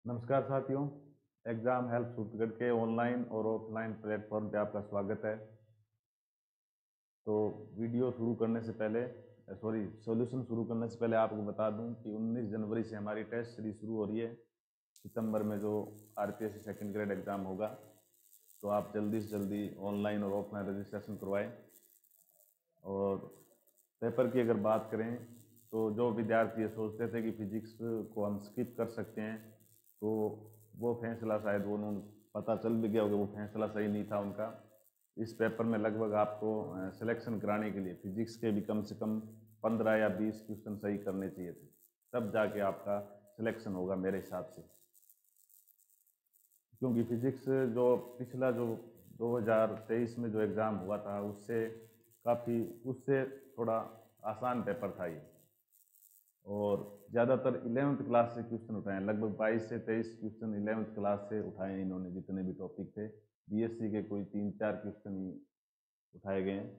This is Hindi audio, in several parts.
नमस्कार साथियों। एग्ज़ाम हेल्प छत्तीसगढ़ के ऑनलाइन और ऑफलाइन प्लेटफॉर्म पे आपका स्वागत है। तो वीडियो शुरू करने से पहले सॉल्यूशन शुरू करने से पहले आपको बता दूं कि 19 जनवरी से हमारी टेस्ट सीरीज शुरू हो रही है। सितंबर में जो आरपीएससी सेकंड ग्रेड एग्ज़ाम होगा, तो आप जल्दी से जल्दी ऑनलाइन और ऑफलाइन रजिस्ट्रेशन करवाएं। और पेपर की अगर बात करें तो जो विद्यार्थी ये सोचते थे कि फिजिक्स को हम स्किप कर सकते हैं, तो वो फैसला शायद वो उन्होंने पता चल भी गया होगा, वो फैसला सही नहीं था उनका। इस पेपर में लगभग आपको सिलेक्शन कराने के लिए फिजिक्स के भी कम से कम 15 या 20 क्वेश्चन सही करने चाहिए थे, तब जाके आपका सिलेक्शन होगा मेरे हिसाब से। क्योंकि फिजिक्स जो पिछला जो 2023 में जो एग्ज़ाम हुआ था उससे थोड़ा आसान पेपर था ये। और ज़्यादातर 11वीं क्लास से क्वेश्चन उठाए हैं, लगभग 22 से 23 क्वेश्चन 11वीं क्लास से उठाए हैं इन्होंने, जितने भी टॉपिक थे। बीएससी के कोई 3-4 क्वेश्चन ही उठाए गए हैं।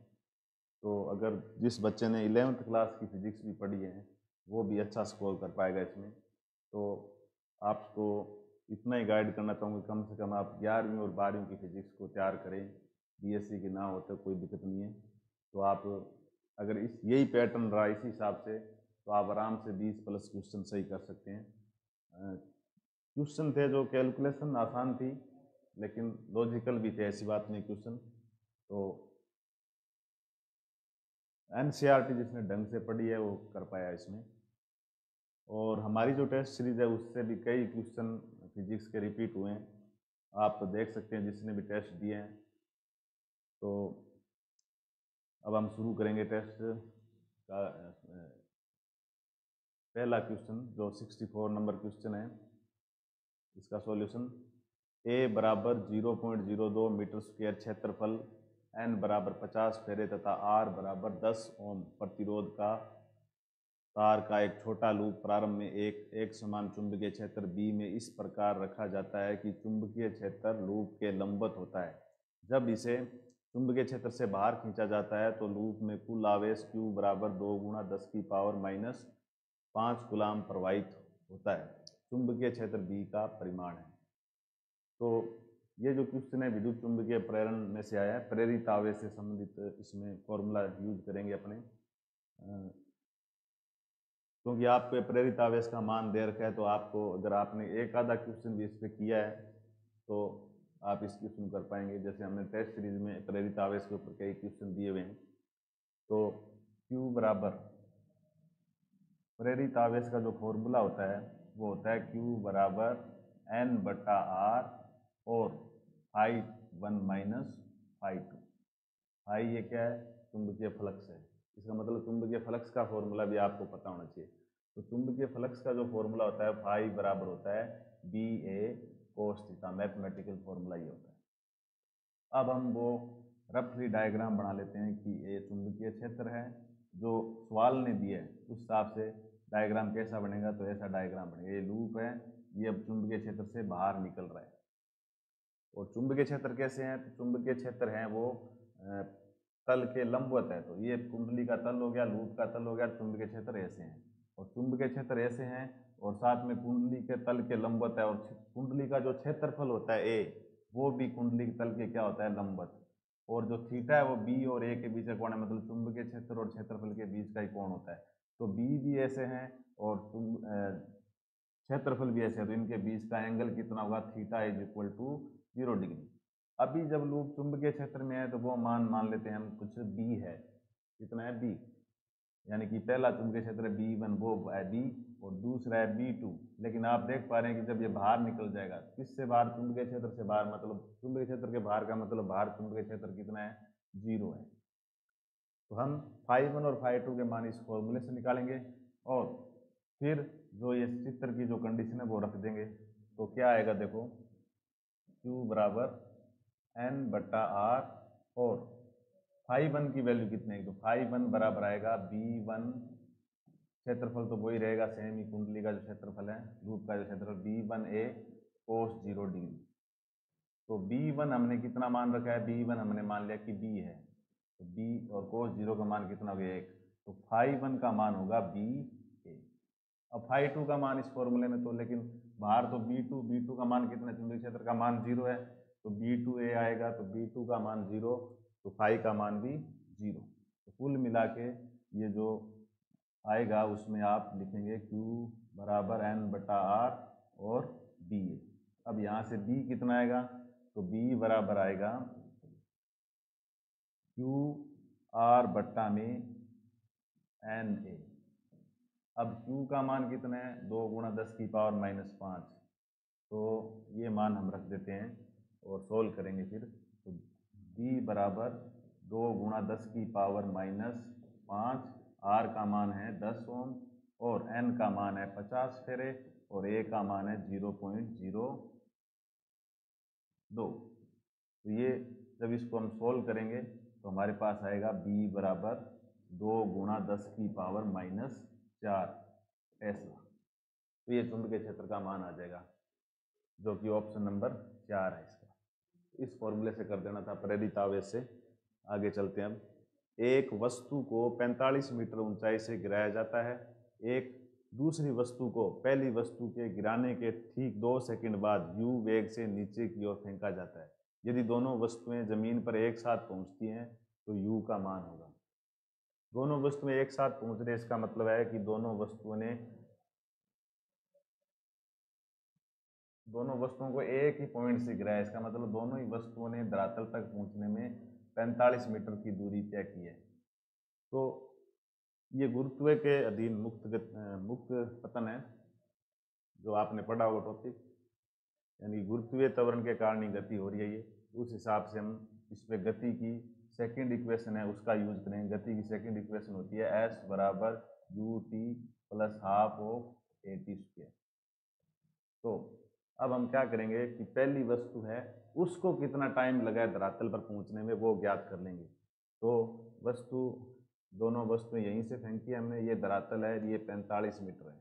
तो अगर जिस बच्चे ने 11वीं क्लास की फिजिक्स भी पढ़ी है, वो भी अच्छा स्कोर कर पाएगा इसमें। तो आपको इतना ही गाइड करना चाहूँगा, कम से कम आप 11वीं और 12वीं की फिजिक्स को तैयार करें। बीएससी की ना हो तो कोई दिक्कत नहीं है। तो आप अगर यही पैटर्न रहा इसी हिसाब से, तो आप आराम से 20+ क्वेश्चन सही कर सकते हैं। क्वेश्चन थे जो कैलकुलेशन आसान थी, लेकिन लॉजिकल भी थे, ऐसी बात नहीं क्वेश्चन। तो एनसीईआरटी जिसने ढंग से पढ़ी है वो कर पाया इसमें। और हमारी जो टेस्ट सीरीज है उससे भी कई क्वेश्चन फिजिक्स के रिपीट हुए हैं, आप तो देख सकते हैं जिसने भी टेस्ट दिए हैं। तो अब हम शुरू करेंगे टेस्ट का। पहला क्वेश्चन जो 64 नंबर क्वेश्चन है, इसका सॉल्यूशन। ए बराबर 0.02 मीटर स्क्वायर क्षेत्रफल, एन बराबर 50 फेरे तथा आर बराबर 10 ओम प्रतिरोध का तार का एक छोटा लूप प्रारंभ में एक समान चुंबकीय क्षेत्र बी में इस प्रकार रखा जाता है कि चुंबकीय क्षेत्र लूप के लंबवत होता है। जब इसे चुंबकीय क्षेत्र से बाहर खींचा जाता है तो लूप में कुल आवेश Q बराबर 2 गुणा 10 की पावर -5 कूलाम प्रवाहित होता है। चुंबकीय क्षेत्र बी का परिमाण है। तो ये जो क्वेश्चन है विद्युत चुंबकीय प्रेरण में से आया है, प्रेरित आवेश से संबंधित इसमें फॉर्मूला यूज करेंगे अपने। क्योंकि आपको प्रेरित आवेश का मान दे रखा है, तो आपको अगर आपने एक आधा क्वेश्चन भी इस पर किया है तो आप इस क्वेश्चन कर पाएंगे। जैसे हमने टेस्ट सीरीज में प्रेरित आवेश के ऊपर कई क्वेश्चन दिए हुए हैं। तो Q बराबर प्रेरित आवेश का जो फॉर्मूला होता है वो होता है Q बराबर N/R और φ1 माइनस φ2। फाई ये क्या है? चुंबकीय फ्लक्स है। इसका मतलब चुंबकीय फ्लक्स का फॉर्मूला भी आपको पता होना चाहिए। तो चुंबकीय फ्लक्स का जो फॉर्मूला होता है फाई बराबर होता है BA cos theta. Mathematical formula ये होता है। अब हम वो रफली डायग्राम बना लेते हैं कि ये चुंबकीय क्षेत्र है जो सवाल ने दिया है, उस हिसाब से डायग्राम कैसा बनेगा। तो ऐसा डायग्राम बनेगा, ये लूप है, ये अब चुंबकीय क्षेत्र से बाहर निकल रहा है। और चुंबकीय क्षेत्र कैसे हैं? तो चुंबकीय क्षेत्र हैं वो तल के लंबवत है। तो ये कुंडली का तल हो गया, लूप का तल हो गया, चुंबकीय क्षेत्र ऐसे हैं। और चुंबकीय क्षेत्र ऐसे हैं और साथ में कुंडली के तल के लंबवत है। और कुंडली का जो क्षेत्रफल होता है ए, वो भी कुंडली के तल के क्या होता है? लंबवत। और जो थीटा है वो बी और ए के बीच का कोण है, मतलब चुंबकीय क्षेत्र और क्षेत्रफल के बीच का ही कोण होता है। तो बी भी ऐसे हैं और क्षेत्रफल भी ऐसे है, तो इनके बीच का एंगल कितना होगा? Theta is equal to 0 degree. अभी जब लूप चुंबकीय क्षेत्र में है तो वो मान लेते हैं हम कुछ बी है। कितना है? बी। यानी कि पहला चुंबकीय क्षेत्र है B1, वो है बी, और दूसरा है B2। लेकिन आप देख पा रहे हैं कि जब ये बाहर निकल जाएगा, किससे बाहर? चुंबकीय क्षेत्र से बाहर, मतलब चुंबकीय क्षेत्र के बाहर का मतलब बाहर चुंबकीय क्षेत्र कितना है? 0 है। तो हम φ1 और φ2 के मान इस फॉर्मूले से निकालेंगे और फिर जो ये चित्र की जो कंडीशन है वो रख देंगे। तो क्या आएगा देखो, Q बराबर N/R और φ1 की वैल्यू कितनी है? तो φ1 बराबर आएगा B1, क्षेत्रफल तो वही रहेगा सेम ही, कुंडली का जो क्षेत्रफल है, लूप का जो क्षेत्रफल B1A cos 0 डिग्री। तो B1 हमने कितना मान रखा है? B1 हमने मान लिया कि B है, तो B और cos 0 का मान कितना हो गया? 1। तो φ1 का मान होगा BA। अब φ2 का मान इस फॉर्मूले में तो, लेकिन बाहर तो b2 का मान कितना है, चुंबकीय क्षेत्र का मान 0 है, तो b2a आएगा, तो b2 का मान 0, तो फाई का मान भी 0। तो कुल मिला के ये जो आएगा उसमें आप लिखेंगे Q बराबर N/R और B। अब यहाँ से B कितना आएगा, तो B बराबर आएगा QR में NA। अब Q का मान कितना है, 2 × 10⁻⁻5, तो ये मान हम रख देते हैं और सोल्व करेंगे फिर। तो B बराबर 2 × 10⁻⁻5, R का मान है 10 ओम और N का मान है 50 फेरे और A का मान है 0.02। तो ये जब इसको हम सोल्व करेंगे तो हमारे पास आएगा B बराबर 2 × 10⁻⁻4 टेस्ला। तो ये चुंबकीय क्षेत्र का मान आ जाएगा, जो कि ऑप्शन नंबर 4 है इसका। इस फॉर्मूले से कर देना था प्रेरित आवेश से। आगे चलते हैं। अब एक वस्तु को 45 मीटर ऊंचाई से गिराया जाता है। एक दूसरी वस्तु को पहली वस्तु के गिराने के ठीक 2 सेकंड बाद u वेग से नीचे की ओर फेंका जाता है। यदि दोनों वस्तुएं जमीन पर एक साथ पहुंचती हैं तो u का मान होगा। दोनों वस्तुएं एक साथ पहुंच रही, इसका मतलब है कि दोनों वस्तुओं को एक ही पॉइंट से गिराया। इसका मतलब दोनों ही वस्तुओं ने धरातल तक पहुंचने में 45 मीटर की दूरी तय की है। तो ये गुरुत्व के अधीन मुक्त पतन है, जो आपने पढ़ा होगा टॉपिक, यानी गुरुत्वीय त्वरण के कारण ही गति हो रही है। ये उस हिसाब से हम इस पे गति की सेकंड इक्वेशन है उसका यूज करेंगे। गति की सेकंड इक्वेशन होती है S बराबर ut + हाफ ऑफ at²। तो अब हम क्या करेंगे कि पहली वस्तु है उसको कितना टाइम लगा है धरातल पर पहुंचने में, वो ज्ञात कर लेंगे। तो दोनों वस्तुएं यहीं से फेंकी हमने, ये धरातल है, ये 45 मीटर है,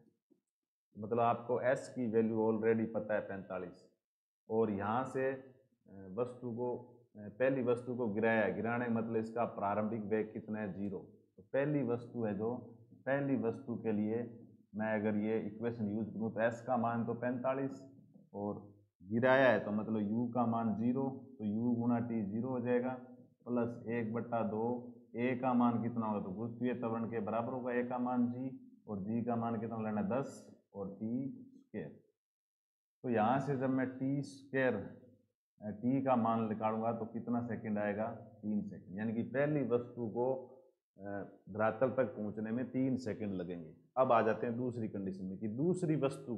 मतलब आपको S की वैल्यू ऑलरेडी पता है 45, और यहाँ से पहली वस्तु को गिराया है। गिराने का मतलब इसका प्रारंभिक वेग कितना है, 0। तो पहली वस्तु है, जो पहली वस्तु के लिए मैं अगर ये इक्वेशन यूज करूँ तो S का मान तो 45 और गिराया है तो मतलब u का मान 0, तो u × t 0 हो जाएगा, प्लस 1/2 a का मान कितना होगा, तो गुरुत्वीय त्वरण के बराबर होगा a का मान g, और g का मान कितना लेना 10 और t²। तो यहाँ से जब मैं t का मान निकालूंगा तो कितना सेकंड आएगा, 3 सेकंड। यानी कि पहली वस्तु को धरातल तक पहुंचने में 3 सेकंड लगेंगे। अब आ जाते हैं दूसरी कंडीशन में कि दूसरी वस्तु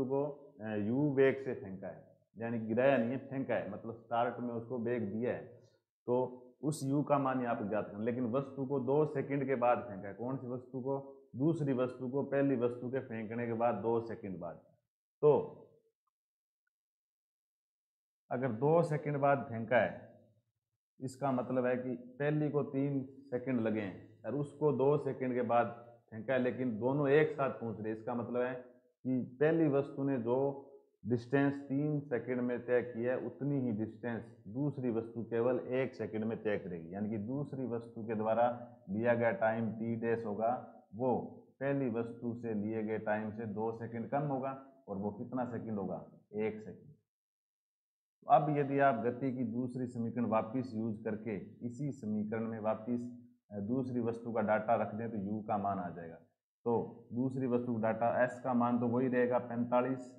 को u वेग से फेंका है, यानी गिराया नहीं है, फेंका है, मतलब स्टार्ट में उसको वेग दिया है, तो उस u का मान यहाँ पर ज्ञात करना। लेकिन वस्तु को 2 सेकंड के बाद फेंका है। कौन सी वस्तु को, दूसरी वस्तु को पहली वस्तु के फेंकने के बाद 2 सेकंड बाद। तो अगर 2 सेकंड बाद फेंका है, इसका मतलब है कि पहली को 3 सेकंड लगे हैं और उसको 2 सेकंड के बाद फेंका है, लेकिन दोनों एक साथ पहुंच रहे। इसका मतलब है कि पहली वस्तु ने जो डिस्टेंस 3 सेकंड में तय की है, उतनी ही डिस्टेंस दूसरी वस्तु केवल 1 सेकंड में तय करेगी। यानी कि दूसरी वस्तु के द्वारा लिया गया टाइम t' होगा, वो पहली वस्तु से लिए गए टाइम से 2 सेकंड कम होगा, और वो कितना सेकंड होगा, 1 सेकंड। अब यदि आप गति की दूसरी समीकरण वापस यूज करके इसी समीकरण में वापस दूसरी वस्तु का डाटा रख दें तो u का मान आ जाएगा। तो दूसरी वस्तु का डाटा, S का मान तो वही रहेगा 45,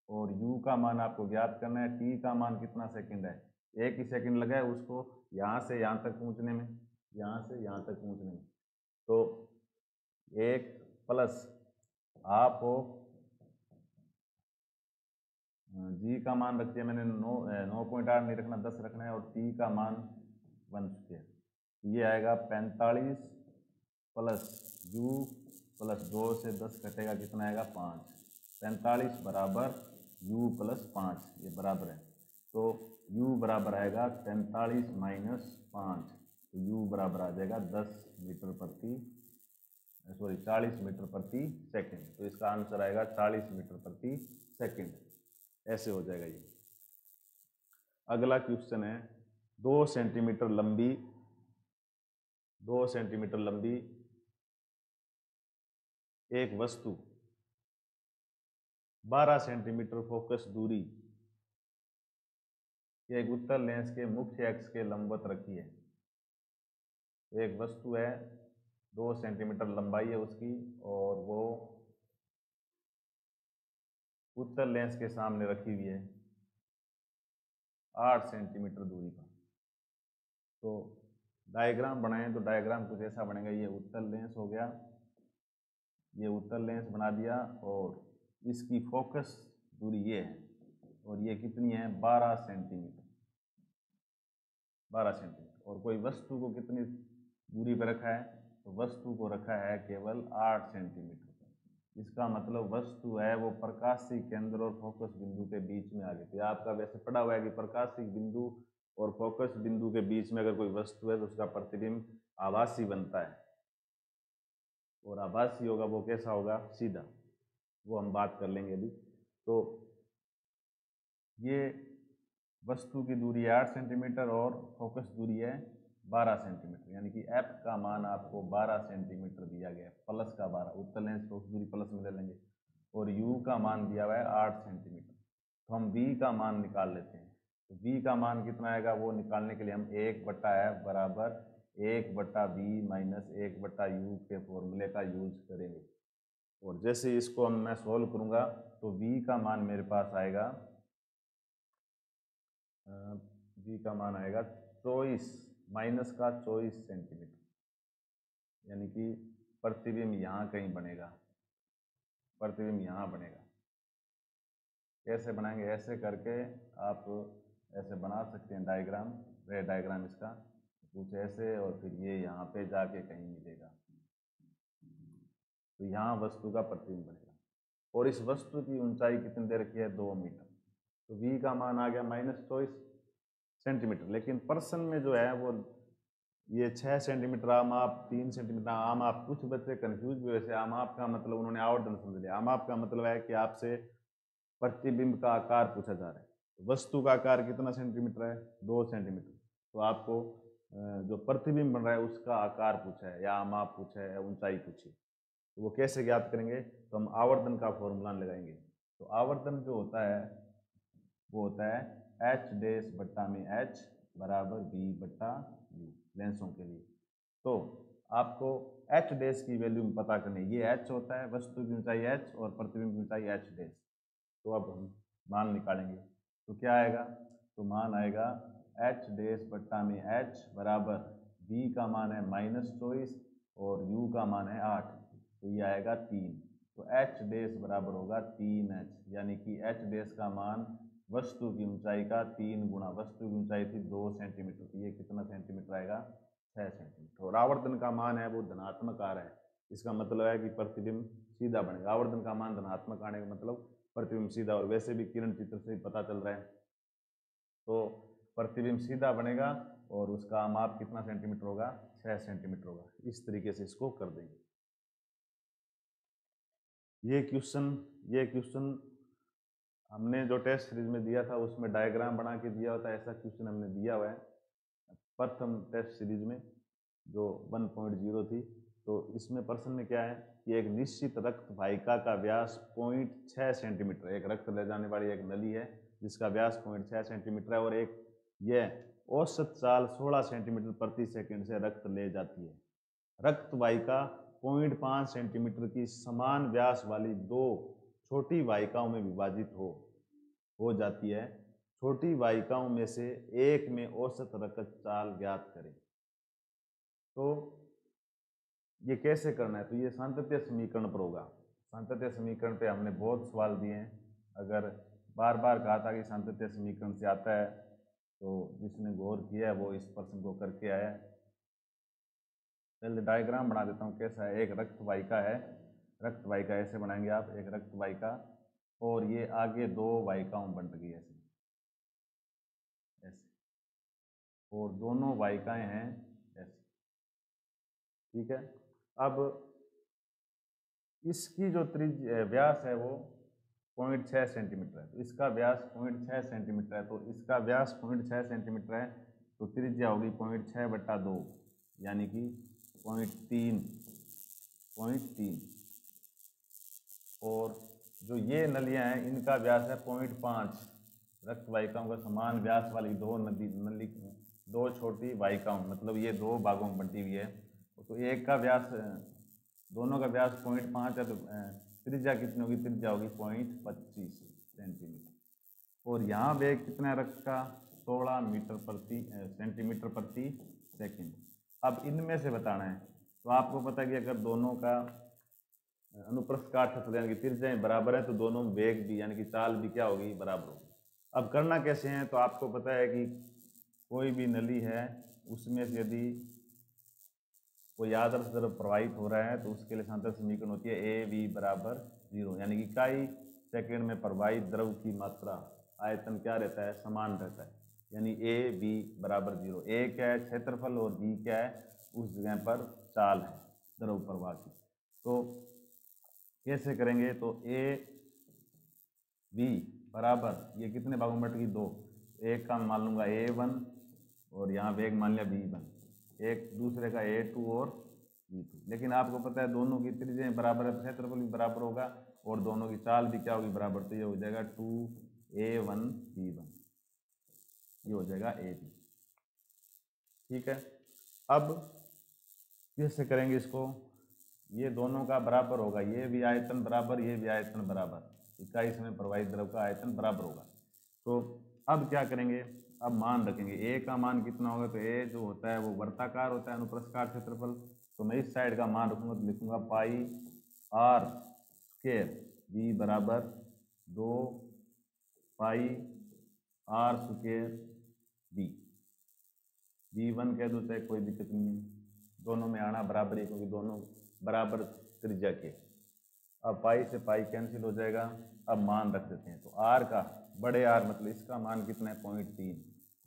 और u का मान आपको ज्ञात करना है। t का मान कितना सेकंड है, 1 ही सेकंड लगा है उसको यहाँ से यहाँ तक पहुँचने में, यहाँ से यहाँ तक पहुँचने में। तो 1 + हाफ ऑफ g का मान रख दिया मैंने 9.8 नहीं रखना, 10 रखना है, और t का मान 1²। ये आएगा 45 + u + 2 से 10 कटेगा, कितना आएगा, 5। 45 बराबर u + 5, ये बराबर है। तो u बराबर आएगा 45 - 5, तो u बराबर आ जाएगा 40 मीटर प्रति सेकंड। तो इसका आंसर आएगा 40 मीटर प्रति सेकंड। ऐसे हो जाएगा ये। अगला क्वेश्चन है, 2 सेंटीमीटर लंबी एक वस्तु 12 सेंटीमीटर फोकस दूरी एक उत्तल लेंस के मुख्य अक्ष के लंबवत रखी है। एक वस्तु है, 2 सेंटीमीटर लंबाई है उसकी, और वो उत्तल लेंस के सामने रखी हुई है 8 सेंटीमीटर दूरी पर। तो डायग्राम बनाएं तो डायग्राम कुछ ऐसा बनेगा। ये उत्तल लेंस हो गया, ये उत्तल लेंस बना दिया, और इसकी फोकस दूरी ये है, और ये कितनी है 12 सेंटीमीटर। 12 सेंटीमीटर। और कोई वस्तु को कितनी दूरी पर रखा है, तो वस्तु को रखा है केवल 8 सेंटीमीटर पर। इसका मतलब वस्तु है वो प्रकाशीय केंद्र और फोकस बिंदु के बीच में आ गई। तो आपका वैसे पढ़ा हुआ है कि प्रकाशीय बिंदु और फोकस बिंदु के बीच में अगर कोई वस्तु है तो उसका प्रतिबिंब आभासी बनता है, और आभासी होगा वो कैसा होगा, सीधा। वो हम बात कर लेंगे अभी। तो ये वस्तु की दूरी है 8 सेंटीमीटर और फोकस दूरी है 12 सेंटीमीटर, यानी कि एफ का मान आपको 12 सेंटीमीटर दिया गया है, प्लस का 12। उत्तल लेंस फोकस दूरी प्लस में ले लेंगे, और यू का मान दिया हुआ है 8 सेंटीमीटर। तो हम वी का मान निकाल लेते हैं। तो वी का मान कितना आएगा, वो निकालने के लिए हम 1/f बराबर 1/v माइनस 1/u के फॉर्मूले का यूज करेंगे। और जैसे इसको मैं सॉल्व करूँगा तो v का मान मेरे पास आएगा, v का मान आएगा 24 माइनस का 24 सेंटीमीटर, यानी कि प्रतिबिंब यहाँ कहीं बनेगा, प्रतिबिंब यहाँ बनेगा। कैसे बनाएंगे, ऐसे करके आप ऐसे बना सकते हैं डायग्राम, रे डायग्राम इसका कुछ ऐसे, और फिर ये यहाँ पे जाके कहीं मिलेगा, तो यहाँ वस्तु का प्रतिबिंब बनेगा। और इस वस्तु की ऊंचाई कितनी दे रखी है, 2 मीटर। तो v का मान आ गया -24 सेंटीमीटर। लेकिन पर्सन में जो है वो ये 6 सेंटीमीटर आम आप, 3 सेंटीमीटर आम आप, कुछ बच्चे कंफ्यूज भी। वैसे आम आप का मतलब उन्होंने आवर्धन समझ लिया। आम आप का मतलब है कि आपसे प्रतिबिंब का आकार पूछा जा रहा है। तो वस्तु का आकार कितना सेंटीमीटर है, 2 सेंटीमीटर। तो आपको जो प्रतिबिंब बन रहा है उसका आकार पूछा है, या आम आप पूछा है, या ऊंचाई पूछी। तो वो कैसे ज्ञात करेंगे, तो हम आवर्धन का फॉर्मूला लगाएंगे। तो आवर्धन जो होता है वो होता है h डैश बट्टा में h बराबर v बट्टा u, लेंसों के लिए। तो आपको h डैश की वैल्यू पता करनी है। ये h होता है, वस्तु की ऊंचाई h और प्रतिबिंब की ऊंचाई h डैश। तो अब हम मान निकालेंगे, तो क्या आएगा, तो मान आएगा h डैश बट्टा में h बराबर v का मान है -24 और u का मान है 8, तो ये आएगा 3। तो h डैश बराबर होगा 3h, यानी कि h डैश का मान वस्तु की ऊंचाई का 3 गुना, वस्तु की ऊंचाई थी 2 सेंटीमीटर, तो ये कितना सेंटीमीटर आएगा, 6 सेंटीमीटर। और आवर्धन का मान है वो धनात्मक आ रहा है, इसका मतलब है कि प्रतिबिंब सीधा बनेगा। आवर्धन का मान धनात्मक आने का मतलब प्रतिबिंब सीधा, और वैसे भी किरण चित्र से पता चल रहा है। तो प्रतिबिंब सीधा बनेगा और उसका माप कितना सेंटीमीटर होगा, 6 सेंटीमीटर होगा। इस तरीके से इसको कर देंगे। ये क्वेश्चन हमने जो टेस्ट सीरीज में दिया था उसमें डायग्राम बना के दिया होता है, ऐसा क्वेश्चन हमने दिया हुआ है प्रथम टेस्ट सीरीज में जो 1.0 थी। तो इसमें प्रश्न में क्या है कि एक निश्चित रक्त वाहिका का व्यास 0.6 सेंटीमीटर, एक रक्त ले जाने वाली एक नली है जिसका व्यास 0.6 सेंटीमीटर है, और एक यह औसत चाल 16 सेंटीमीटर प्रति सेकंड से रक्त ले जाती है। रक्त वाहिका 0.5 सेंटीमीटर की समान व्यास वाली 2 छोटी वाहिकाओं में विभाजित हो जाती है। छोटी वाहिकाओं में से एक में औसत रक्तचाल ज्ञात करें। तो ये कैसे करना है, तो ये सांतत्य समीकरण पर होगा। सांतत्य समीकरण पे हमने बहुत सवाल दिए हैं। अगर बार बार कहा था कि सांतत्य समीकरण से आता है, तो जिसने गौर किया है वो इस प्रश्न को करके आया है। पहले डायग्राम बना देता हूँ कैसा है। एक रक्त वाहिका है, रक्त वाहिका ऐसे बनाएंगे आप, एक रक्त वाहिका, और ये आगे 2 वाहिकाओं बन गई ऐसे ऐसे, और दोनों वाहिकाएं हैं ऐसे, ठीक है। अब इसकी जो व्यास है वो 0.6 सेंटीमीटर है, तो इसका व्यास 0.6 सेंटीमीटर है, तो इसका व्यास 0.6 सेंटीमीटर है, तो त्रिज्या होगी 0.6/2, यानी कि 0.3 जो ये नलियां हैं इनका व्यास है 0.5। रक्त वाहिकाओं का समान व्यास वाली दो छोटी वाहिकाओं, मतलब ये दो भागों में बंटी हुई है, तो एक का व्यास, दोनों का व्यास 0.5 है, तो त्रिज्या कितनी होगी? त्रिज्या होगी 0.25 सेंटीमीटर। और यहाँ वेग कितना है रक्त का? 16 सेंटीमीटर प्रति सेकंड। अब इनमें से बताना है, तो आपको पता है कि अगर दोनों का अनुप्रस्थ काट क्षेत्र यानी कि त्रिज्याएं बराबर है तो दोनों में वेग भी यानी कि चाल भी क्या होगी? बराबर होगी। अब करना कैसे है? तो आपको पता है कि कोई भी नली है उसमें से यदि कोई आदर्श द्रव प्रवाहित हो रहा है तो उसके लिए सांतत्य समीकरण होती है ए वी बराबर 0, यानी कि इकाई सेकंड में प्रवाहित द्रव की मात्रा आयतन क्या रहता है? समान रहता है, यानी ए बी बराबर 0। ए क्या है? क्षेत्रफल, और बी क्या है? उस जगह पर चाल है द्रव प्रवाह की। तो कैसे करेंगे? तो ए बी बराबर, ये कितने भागों में बट गई? 2। एक का मान लूंगा A1 और यहाँ वेग मान लिया V1, एक दूसरे का A2 और V2। लेकिन आपको पता है दोनों की त्रिज्याएं बराबर है तो क्षेत्रफल भी बराबर होगा और दोनों की चाल भी क्या होगी? बराबर। तो ये हो जाएगा 2A1 V1, ये हो जाएगा AB। ठीक है, अब कैसे करेंगे इसको? ये दोनों का बराबर होगा, ये भी आयतन बराबर, ये भी आयतन बराबर, इकाई समय प्रवाहित द्रव का आयतन बराबर होगा। तो अब क्या करेंगे? अब मान रखेंगे। ए का मान कितना होगा? तो ए जो होता है वो वर्ताकार होता है अनुप्रस्थ काट क्षेत्रफल, तो मैं इस साइड का मान रखूंगा तो लिखूंगा पाई आर स्क्वायर बी बराबर 2 पाई आर स्क्वायर बी। V1 कह दो चाहे कोई दिक्कत नहीं है, दोनों में आना बराबर है क्योंकि दोनों बराबर त्रिज्या के। अब पाई से पाई कैंसिल हो जाएगा। अब मान रख देते हैं, तो आर का बड़े आर मतलब इसका मान कितना है? 0.3,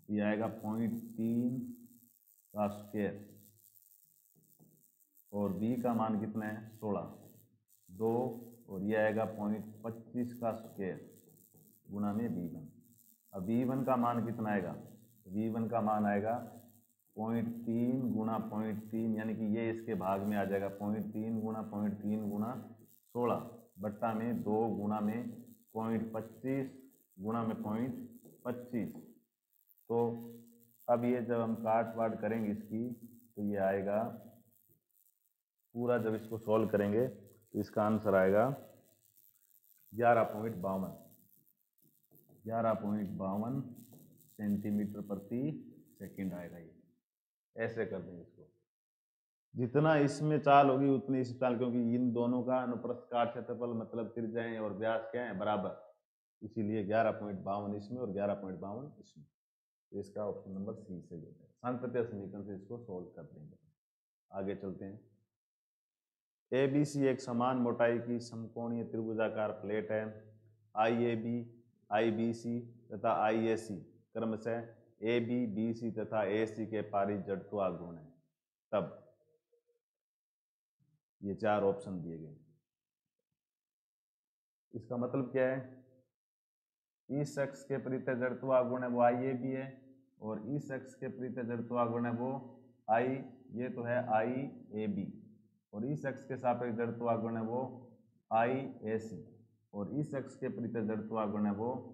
ये आएगा 0.3 का स्क्वायर, और बी का मान कितना है? 16, 2, और ये आएगा 0.25 का स्क्वायर गुणा में V1। अब V1 का मान कितना आएगा? V1 का मान आएगा 0.3 गुणा 0.3, यानी कि ये इसके भाग में आ जाएगा 0.3 गुणा 0.3 गुणा 16 बट्टा में 2 गुणा में 0.25 गुणा में 0.25। तो अब ये जब हम काट वाट करेंगे इसकी तो ये आएगा पूरा, जब इसको सॉल्व करेंगे तो इसका आंसर आएगा 11.52 सेंटीमीटर प्रति सेकंड आएगा। ये ऐसे कर देंगे इसको, जितना इसमें चाल होगी उतनी इस चाल, क्योंकि इन दोनों का अनुप्रस्थ काट क्षेत्रफल मतलब त्रिज्याएं और व्यास क्या है? बराबर, इसीलिए 11.52 इसमें और 11.52 इसमें। तो इसका ऑप्शन नंबर सी सही होता है। सांतत्य समीकरण से इसको सोल्व कर देंगे। आगे चलते हैं। ABC एक समान मोटाई की समकोणीय त्रिभुजाकार प्लेट है। IAB, IBC तथा IAC क्रमशः AB, BC तथा AC के पारित जड़त्व गुण है। तब ये 4 ऑप्शन दिए गए। इसका मतलब क्या है? इस अक्ष के परितः जड़त्व गुण है वो IAB है, और इस अक्ष के परितः जड़त्व गुण है वो ये तो है IAB, और इस अक्ष के सापेक्ष जड़त्व गुण है वो IAC, और इस अक्ष के परितः जड़त्व गुण है वो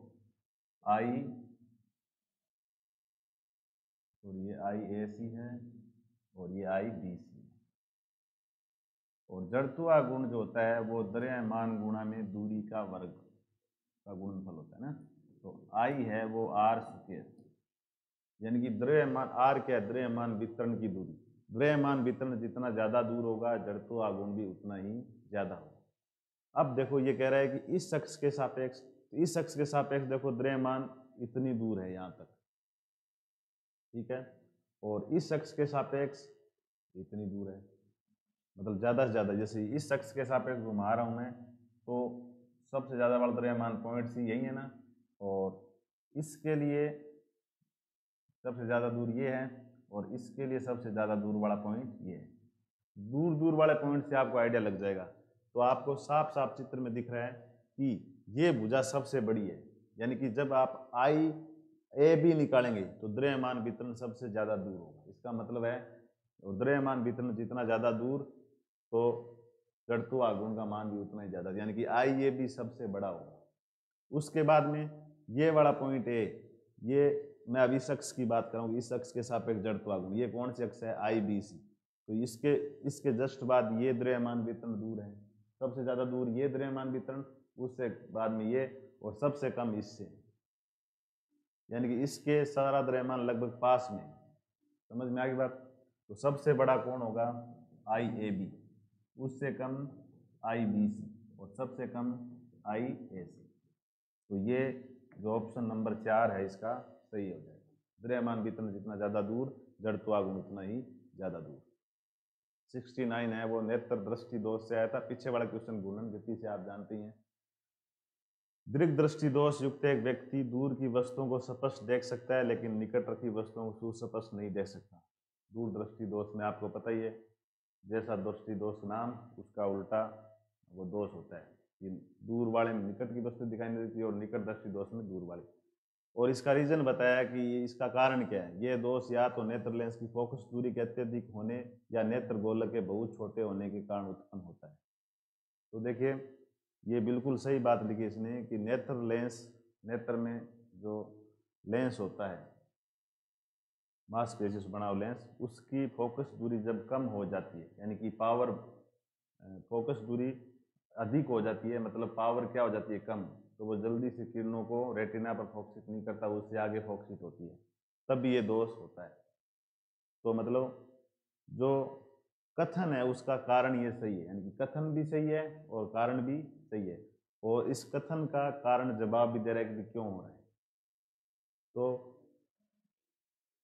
ये IAC है और ये IBC है। और जड़त्व गुण जो होता है वो द्रव्यमान गुणा में दूरी का वर्ग का गुणनफल होता है ना। तो I है वो R स्क्वायर, यानी कि द्रव्यमान R क्या है? द्रव्यमान वितरण की दूरी। द्रव्यमान वितरण जितना ज्यादा दूर होगा जड़त्व गुण भी उतना ही ज्यादा होगा। अब देखो ये कह रहा है कि इस अक्ष के सापेक्ष, इस अक्ष के सापेक्ष देखो द्रव्यमान इतनी दूर है यहाँ तक, ठीक है, और इस अक्ष के सापेक्ष इतनी दूर है, मतलब ज्यादा से ज्यादा। जैसे इस अक्ष के सापेक्ष घुमा रहा हूं मैं तो सबसे ज्यादा वाला द्रव्यमान पॉइंट सी यही है ना, और इसके लिए सबसे ज्यादा दूर ये है, और इसके लिए सबसे ज्यादा दूर वाला पॉइंट ये है। दूर दूर वाले पॉइंट से आपको आइडिया लग जाएगा। तो आपको साफ साफ चित्र में दिख रहा है कि ये भुजा सबसे बड़ी है, यानी कि जब आप IAB निकालेंगे तो द्रव्यमान वितरण सबसे ज्यादा दूर होगा। इसका मतलब है द्रव्यमान वितरण जितना ज्यादा दूर तो जड़त्व आघूर्ण का मान भी उतना ही ज़्यादा, यानी कि आई ए बी सबसे बड़ा होगा। उसके बाद में ये वाला पॉइंट ए, ये मैं अभी इस अक्ष की बात करूँगी, इस अक्ष के सापेक्ष जड़त्व आघूर्ण, ये कौन सी अक्ष है, आई बी सी। तो इसके जस्ट बाद ये द्रव्यमान वितरण दूर है, सबसे ज़्यादा दूर ये द्रव्यमान वितरण, उससे बाद में ये, और सबसे कम इससे, यानी कि इसके सारा द्रव्यमान लगभग पास में। समझ में आ गई बात। तो सबसे बड़ा कौन होगा, आई ए बी, उससे कम आई बी सी, और सबसे कम आई ए सी। तो ये जो ऑप्शन नंबर 4 है इसका सही हो जाएगा। द्रव्यमान वितरण जितना ज़्यादा दूर, जड़त्व आघूर्ण उतना ही ज़्यादा दूर। 69 है वो नेत्र दृष्टि दोष से आया था, पीछे वाला क्वेश्चन घूर्णन गति से आप जानते हैं। दृक दृष्टि दोष युक्त एक व्यक्ति दूर की वस्तुओं को स्पष्ट देख सकता है, लेकिन निकट रखी वस्तुओं को सुस्पष्ट नहीं देख सकता। दूर दृष्टि दोष में आपको पता ही है, जैसा दृष्टि दोष नाम उसका उल्टा वो दोष होता है कि दूर वाले में निकट की वस्तु दिखाई नहीं देती और निकट दृष्टि दोष में दूर वाले। और इसका रीजन बताया कि इसका कारण क्या है। ये दोष या तो नेत्र लेंस की फोकस दूरी के अत्यधिक होने या नेत्र गोलक के बहुत छोटे होने के कारण उत्पन्न होता है। तो देखिए ये बिल्कुल सही बात लिखी इसने कि नेत्र में जो लेंस होता है, मांसपेशी से बना हुआ लेंस, उसकी फोकस दूरी जब कम हो जाती है, यानी कि पावर फोकस दूरी अधिक हो जाती है, मतलब पावर क्या हो जाती है, कम, तो वो जल्दी से किरणों को रेटिना पर फोकसित नहीं करता, उससे आगे फोकसित होती है, तब भी ये दोष होता है। तो मतलब जो कथन है उसका कारण ये सही है, यानी कि कथन भी सही है और कारण भी सही है। और इस कथन का कारण जवाब भी दे रहा है कि क्यों हो रहा है। तो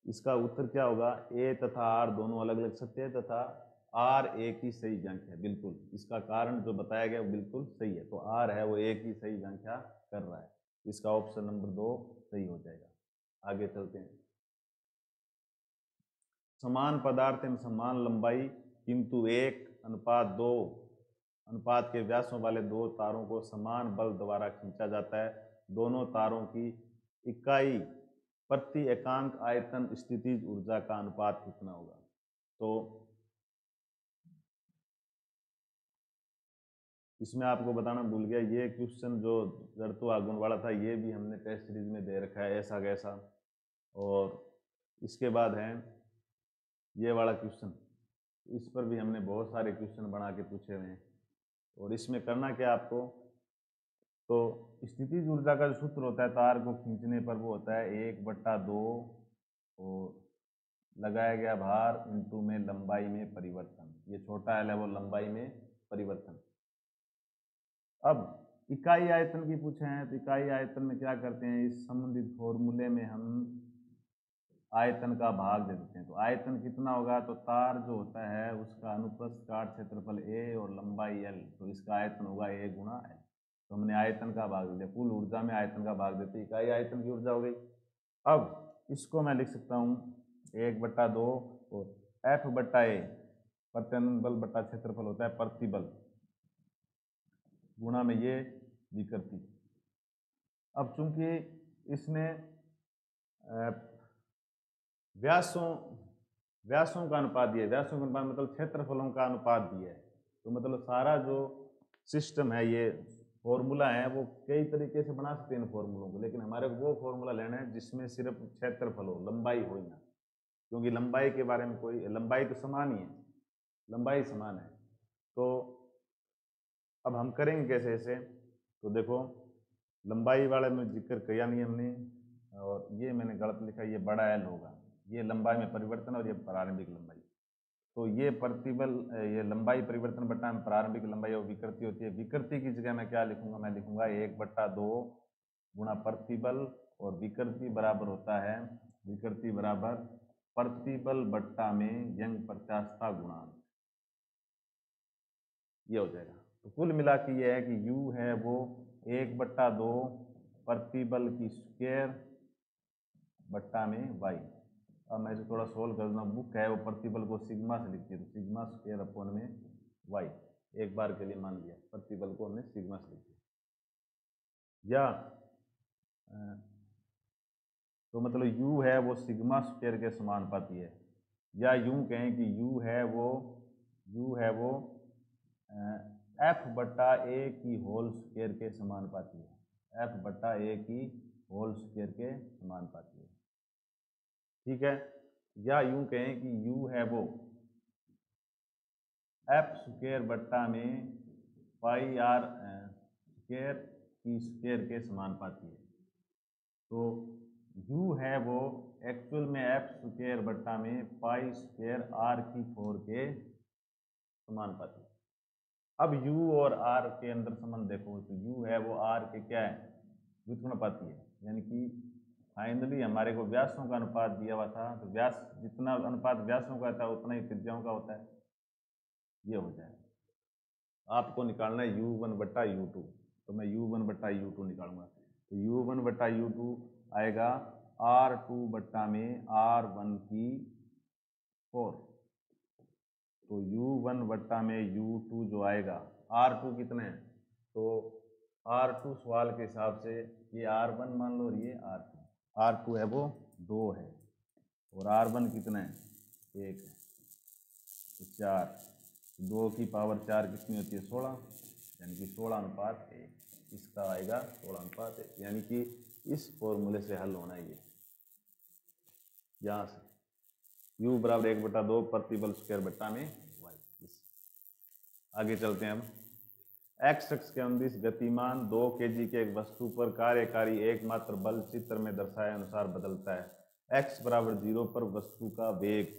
इसका उत्तर क्या होगा, ए तथा आर दोनों अलग अलग सत्य है तथा आर एक ही सही व्याख्या है। बिल्कुल इसका कारण जो बताया गया वो बिल्कुल सही है, तो आर है वो एक ही सही व्याख्या कर रहा है। इसका ऑप्शन नंबर 2 सही हो जाएगा। आगे चलते हैं। समान पदार्थ में समान लंबाई किंतु 1:2 अनुपात के व्यासों वाले दो तारों को समान बल द्वारा खींचा जाता है। दोनों तारों की इकाई प्रति एकांक आयतन स्थितिज ऊर्जा का अनुपात कितना होगा। तो इसमें आपको बताना भूल गया, ये क्वेश्चन जो जड़त्व आघूर्ण वाला था ये भी हमने टेस्ट सीरीज में दे रखा है ऐसा कैसा। और इसके बाद है ये वाला क्वेश्चन, इस पर भी हमने बहुत सारे क्वेश्चन बना के पूछे हुए हैं। और इसमें करना क्या आपको, तो स्थितिज ऊर्जा का जो सूत्र होता है तार को खींचने पर वो होता है 1/2 और लगाया गया भार इंटू में लंबाई में परिवर्तन। ये छोटा एल है वो लंबाई में परिवर्तन। अब इकाई आयतन की पूछे हैं, तो इकाई आयतन में क्या करते हैं, इस संबंधित फॉर्मूले में हम आयतन का भाग दे देते हैं। तो आयतन कितना होगा, तो तार जो होता है उसका अनुप्रस्थ काट क्षेत्रफल a और लंबाई l, तो इसका आयतन होगा a गुणा l। तो हमने आयतन का भाग दिया, कुल ऊर्जा में आयतन का भाग देते, इकाई आयतन की ऊर्जा हो गई। अब इसको मैं लिख सकता हूँ 1/2 और F/A प्रत्यानयन बल बटा क्षेत्रफल होता है प्रतिबल गुणा में ये विकृति। अब चूंकि इसने व्यासों का अनुपात दिया है, व्यासों का अनुपात मतलब क्षेत्रफलों का अनुपात दिया है, तो मतलब सारा जो सिस्टम है ये फॉर्मूला है वो कई तरीके से बना सकते हैं इन फॉर्मूलों को, लेकिन हमारे को वो फॉर्मूला लेना है जिसमें सिर्फ क्षेत्रफल हो, लंबाई हो ही ना, क्योंकि लंबाई के बारे में कोई, लंबाई तो समान ही है, लंबाई समान है। तो अब हम करेंगे कैसे ऐसे, तो देखो लंबाई वाले में जिक्र किया नहीं हमने, और ये मैंने गलत लिखा, ये बड़ा एल होगा, ये लंबाई में परिवर्तन और ये प्रारंभिक लंबाई। तो ये प्रतिबल, ये लंबाई परिवर्तन बटा में प्रारंभिक लंबाई और विकृति होती है। विकृति की जगह मैं क्या लिखूंगा, मैं लिखूंगा 1/2 गुणा प्रतिबल, और विकृति बराबर होता है, विकृति बराबर प्रतिबल बट्टा में यंग प्रत्यास्थता गुणांक, ये हो जाएगा। तो कुल मिला के ये है कि U है वो 1/2 प्रतिबल की स्क्वायर बट्टा में y। अब मैं इसे थोड़ा सोल्व कर दूँ, बुक है वो प्रतिबल को सिग्मा से लिखती है, तो सिग्मा स्क्वायर अपॉन में y, एक बार के लिए मान लिया प्रतिबल को हमने सिग्मा से लिख दिया। या तो मतलब U है वो सिग्मा स्क्वायर के समानुपाती है, या यूं कहें कि U है वो एफ बट्टा ए की होल स्क्वायर के समानुपाती है। एफ बट्टा ए की होल स्क्वायर के समानुपाती है, ठीक है। या यूं कहें कि यू है वो एफ स्क्वायर बट्टा में पाई आर स्क्वायर की स्क्वायर के समानुपाती है। तो यू है वो एक्चुअल में एफ स्क्वायर बट्टा में पाई स्क्वायर आर की 4 के समानुपाती। अब u और r के अंदर संबंध देखो तो u है वो r के क्या है, व्युत्क्रमानुपाती है। यानी कि फाइनली हमारे को व्यासों का अनुपात दिया हुआ था, तो व्यास जितना अनुपात व्यासों का था उतना ही त्रिज्याओं का होता है। ये हो जाएगा। आपको निकालना है u1 बट्टा u2, तो मैं u1 बट्टा u2 निकालूंगा। तो u1 बट्टा u2 आएगा r2 बट्टा में r1 की 4। तो u1 बट्टा में u2 जो आएगा, r2 कितने हैं, तो r2 सवाल के हिसाब से ये r1 मान लो और ये r2। r2 है वो 2 है और r1 कितना है, 1 है, तो 4। 2 की पावर 4 कितनी होती है, 16, यानी कि 16:1। इसका आएगा 16:1, यानी कि इस फॉर्मूले से हल होना है ये। यहाँ से u बराबर 1/2 प्रतिबल स्क्वायर बट्टा में y। आगे चलते हैं। अब x अक्ष के अनुदिश गतिमान 2 kg के एक वस्तु पर कार्यकारी एकमात्र बल चित्र में दर्शाए अनुसार बदलता है। x बराबर 0 पर वस्तु का वेग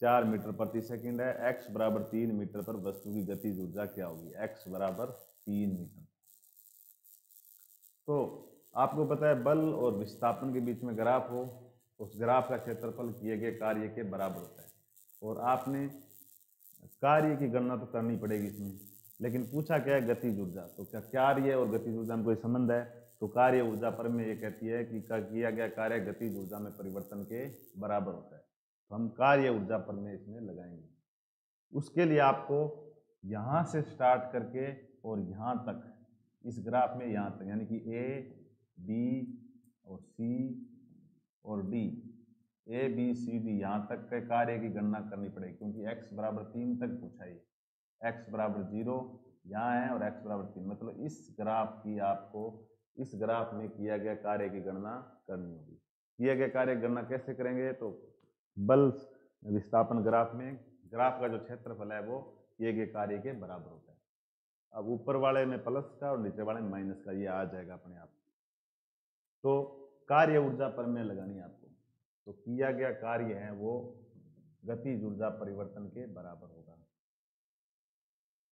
4 मीटर प्रति सेकंड है। x बराबर 3 मीटर पर वस्तु की गतिज ऊर्जा क्या होगी, x बराबर 3 मीटर। तो आपको पता है बल और विस्थापन के बीच में ग्राफ हो, उस ग्राफ का क्षेत्रफल किए गए कार्य के बराबर होता है। और आपने कार्य की गणना तो करनी पड़ेगी इसमें, लेकिन पूछा क्या है, गतिज ऊर्जा। तो क्या कार्य और गतिज ऊर्जा में कोई संबंध है, तो कार्य ऊर्जा पर में ये कहती है कि किया गया कार्य गतिज ऊर्जा में परिवर्तन के बराबर होता है। तो हम कार्य ऊर्जा पर में इसमें लगाएंगे। उसके लिए आपको यहाँ से स्टार्ट करके और यहाँ तक, इस ग्राफ में यहाँ तक, यानी कि ए बी और सी और D, A B C D यहाँ तक के कार्य की गणना करनी पड़ेगी, क्योंकि x बराबर 3 तक पूछा है। x बराबर 0 यहाँ है और x बराबर 3, मतलब इस ग्राफ की आपको इस ग्राफ में किया गया कार्य की गणना करनी होगी। किया गया कार्य की गणना कैसे करेंगे, तो बल विस्थापन ग्राफ में ग्राफ का जो क्षेत्रफल है वो किए गए कार्य के बराबर होता है। अब ऊपर वाले में प्लस का और नीचे वाले में माइनस का, ये आ जाएगा अपने आप। तो कार्य ऊर्जा पर में लगानी है आपको। तो किया गया कार्य है वो गतिज ऊर्जा परिवर्तन के बराबर होगा।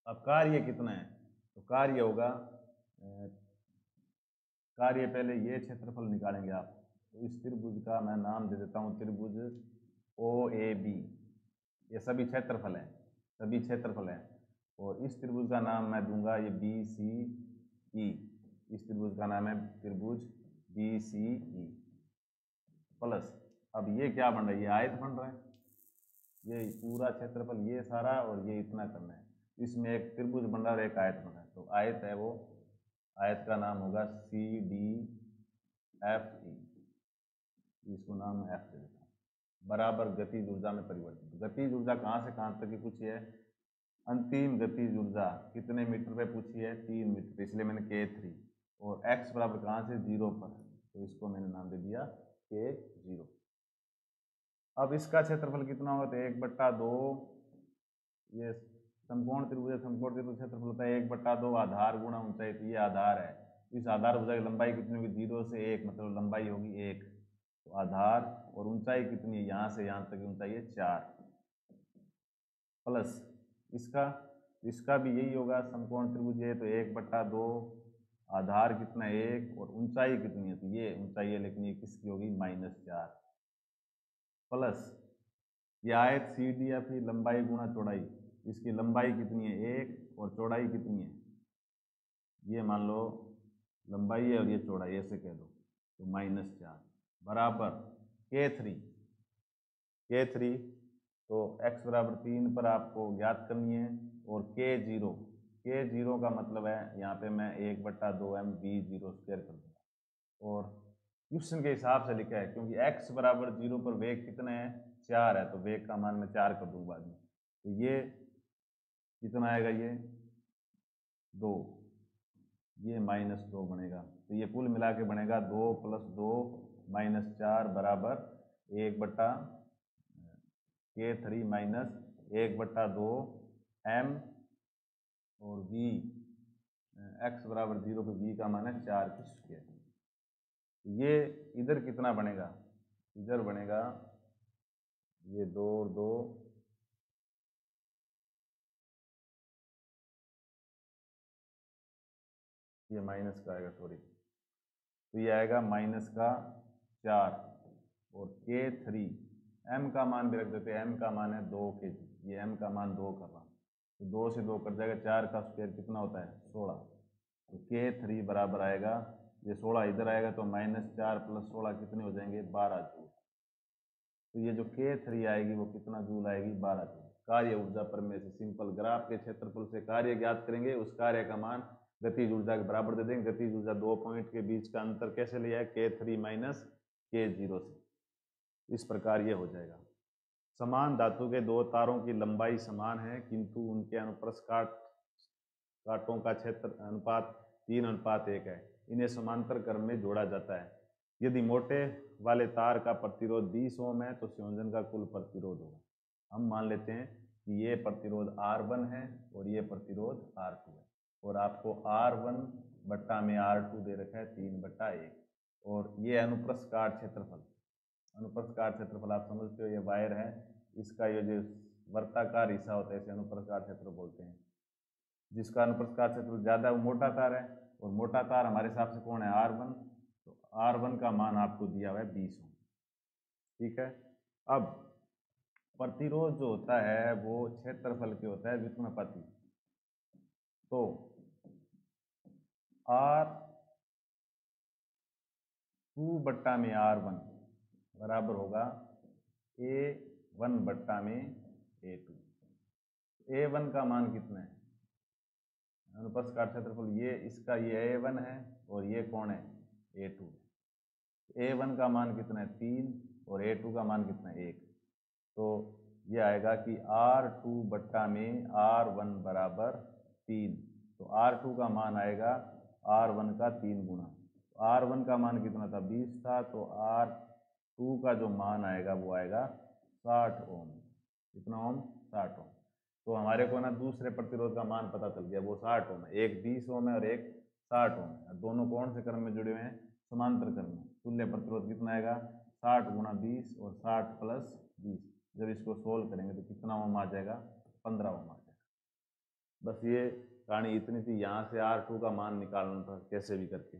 अब कार्य कितना है, तो कार्य होगा, कार्य पहले ये क्षेत्रफल निकालेंगे आप। तो इस त्रिभुज का मैं नाम दे देता हूँ त्रिभुज OAB। ये सभी क्षेत्रफल हैं, सभी क्षेत्रफल हैं। और इस त्रिभुज का नाम मैं दूंगा ये BCE। इस त्रिभुज का नाम है त्रिभुज BCE प्लस, अब ये क्या बन रहा है, ये आयत बन रहा है। ये पूरा क्षेत्रफल ये सारा और ये इतना करना है, इसमें एक त्रिभुज बन रहा है और एक आयत बन रहा है। तो आयत है वो, आयत का नाम होगा CDFE, इसको नाम F दे देता हूँ। बराबर गतिज ऊर्जा में परिवर्तन। गतिज ऊर्जा कहाँ से कहाँ तक की पूछी है, अंतिम गतिज ऊर्जा कितने मीटर पे पूछी है, 3 मीटर, इसलिए मैंने K3। और x बराबर कहाँ से, 0 पर, तो इसको मैंने नाम दे दिया K0। अब इसका क्षेत्रफल कितना होगा, तो 1/2, ये समकोण त्रिभुज है, समकोण त्रिभुज क्षेत्रफल होता है 1/2 आधार गुणा ऊंचाई। तो ये आधार है, इस आधार भुजा की लंबाई कितनी होगी, 0 से 1, मतलब लंबाई होगी 1। तो आधार और ऊंचाई कितनी है, यहाँ से यहाँ तक की ऊंचाई है 4, प्लस इसका भी यही होगा, समकोण त्रिभुज है तो 1/2, आधार कितना है 1 और ऊंचाई कितनी है, तो ये ऊंचाई है, लेकिन ये किसकी होगी, -4, प्लस ये आयत CDF लंबाई गुणा चौड़ाई, इसकी लंबाई कितनी है 1 और चौड़ाई कितनी है, ये मान लो लंबाई है और ये चौड़ाई, ऐसे कह दो, तो -4 बराबर K3। तो x बराबर 3 पर आपको ज्ञात करनी है। और K0 का मतलब है यहाँ पे मैं 1/2 mv0 स्क्वायर कर दूंगा। और क्वेश्चन के हिसाब से लिखा है, क्योंकि x बराबर 0 पर वेग कितना है, 4 है, तो वेग का मान मैं 4 कर दूंगा बाद में। तो ये कितना आएगा, ये 2, ये -2 बनेगा। तो ये कुल मिला के बनेगा 2 + 2 -4 बराबर 1/K3 - 1/2 m और v x बराबर 0 पे v का मान है 4 की स्क्वायर। ये इधर कितना बनेगा, इधर बनेगा ये 2 और 2, ये माइनस का आएगा, सॉरी, तो ये आएगा -4 और K3 m का मान भी रख देते हैं, m का मान है 2 kg, ये m का मान 2 कर रहा हूँ, तो 2 से 2 कट जाएगा, 4 का स्क्वायर कितना होता है 16, तो K3 बराबर आएगा, ये 16 इधर आएगा तो -4 + 16 कितने हो जाएंगे 12 जूल। तो ये जो K3 आएगी वो कितना जूल आएगी 12 जूल। कार्य ऊर्जा प्रमेय से सिंपल ग्राफ के क्षेत्रफल से कार्य ज्ञात करेंगे, उस कार्य का मान गतिज ऊर्जा के बराबर दे देंगे। गतिज ऊर्जा 2 पॉइंट के बीच का अंतर कैसे लिया है, K3 - K0 से, इस प्रकार ये हो जाएगा। समान धातु के दो तारों की लंबाई समान है किंतु उनके अनुप्रस्थ कांटों का क्षेत्र अनुपात 3:1 है, इन्हें समांतर क्रम में जोड़ा जाता है। यदि मोटे वाले तार का प्रतिरोध 20 ओम है तो संयोजन का कुल प्रतिरोध होगा। हम मान लेते हैं कि ये प्रतिरोध R1 है और ये प्रतिरोध R2 है, और आपको R1 बट्टा में R2 दे रखा है 3/1, और ये अनुप्रस्थ काट क्षेत्रफल, अनुप्रस्थ काट क्षेत्रफल आप समझते हो, ये वायर है, इसका ये जो वर्ताकार हिस्सा होता है इसे अनुप्रस्थ काट क्षेत्र बोलते हैं। जिसका अनुप्रस्थ काट क्षेत्र ज़्यादा वो मोटा तार है, और मोटा तार हमारे हिसाब से कौन है R1, तो R1 का मान आपको दिया हुआ है 20 ओम। ठीक है, अब प्रतिरोध जो होता है वो क्षेत्रफल के होता है व्युत्क्रमानुपाती, तो R2 बट्टा में R1 बराबर होगा A1 बट्टा में A2। A1 का मान कितना है, अनुप्रस्थ काट क्षेत्रफल ये इसका ये A1 है और ये कौन है A2 है। A1 का मान कितना है 3 और A2 का मान कितना है 1, तो ये आएगा कि R2 बट्टा में R1 बराबर 3, तो R2 का मान आएगा R1 का 3 गुना। R1 का मान कितना था 20 था, तो R2 का जो मान आएगा वो आएगा 60 ओम। कितना ओम 60 ओम। तो हमारे को ना दूसरे प्रतिरोध का मान पता चल गया, वो 60 ओम है, एक 20 ओम है और एक 60 ओम है। दोनों कौन से क्रम में जुड़े हुए हैं, समांतर क्रम में। तुल्य प्रतिरोध कितना आएगा 60 गुणा 20 और 60 + 20, जब इसको सोल्व करेंगे तो कितना ओम आ जाएगा 15 ओम आ जाएगा। बस ये कहानी इतनी थी, यहाँ से R2 का मान निकालना था कैसे भी करके।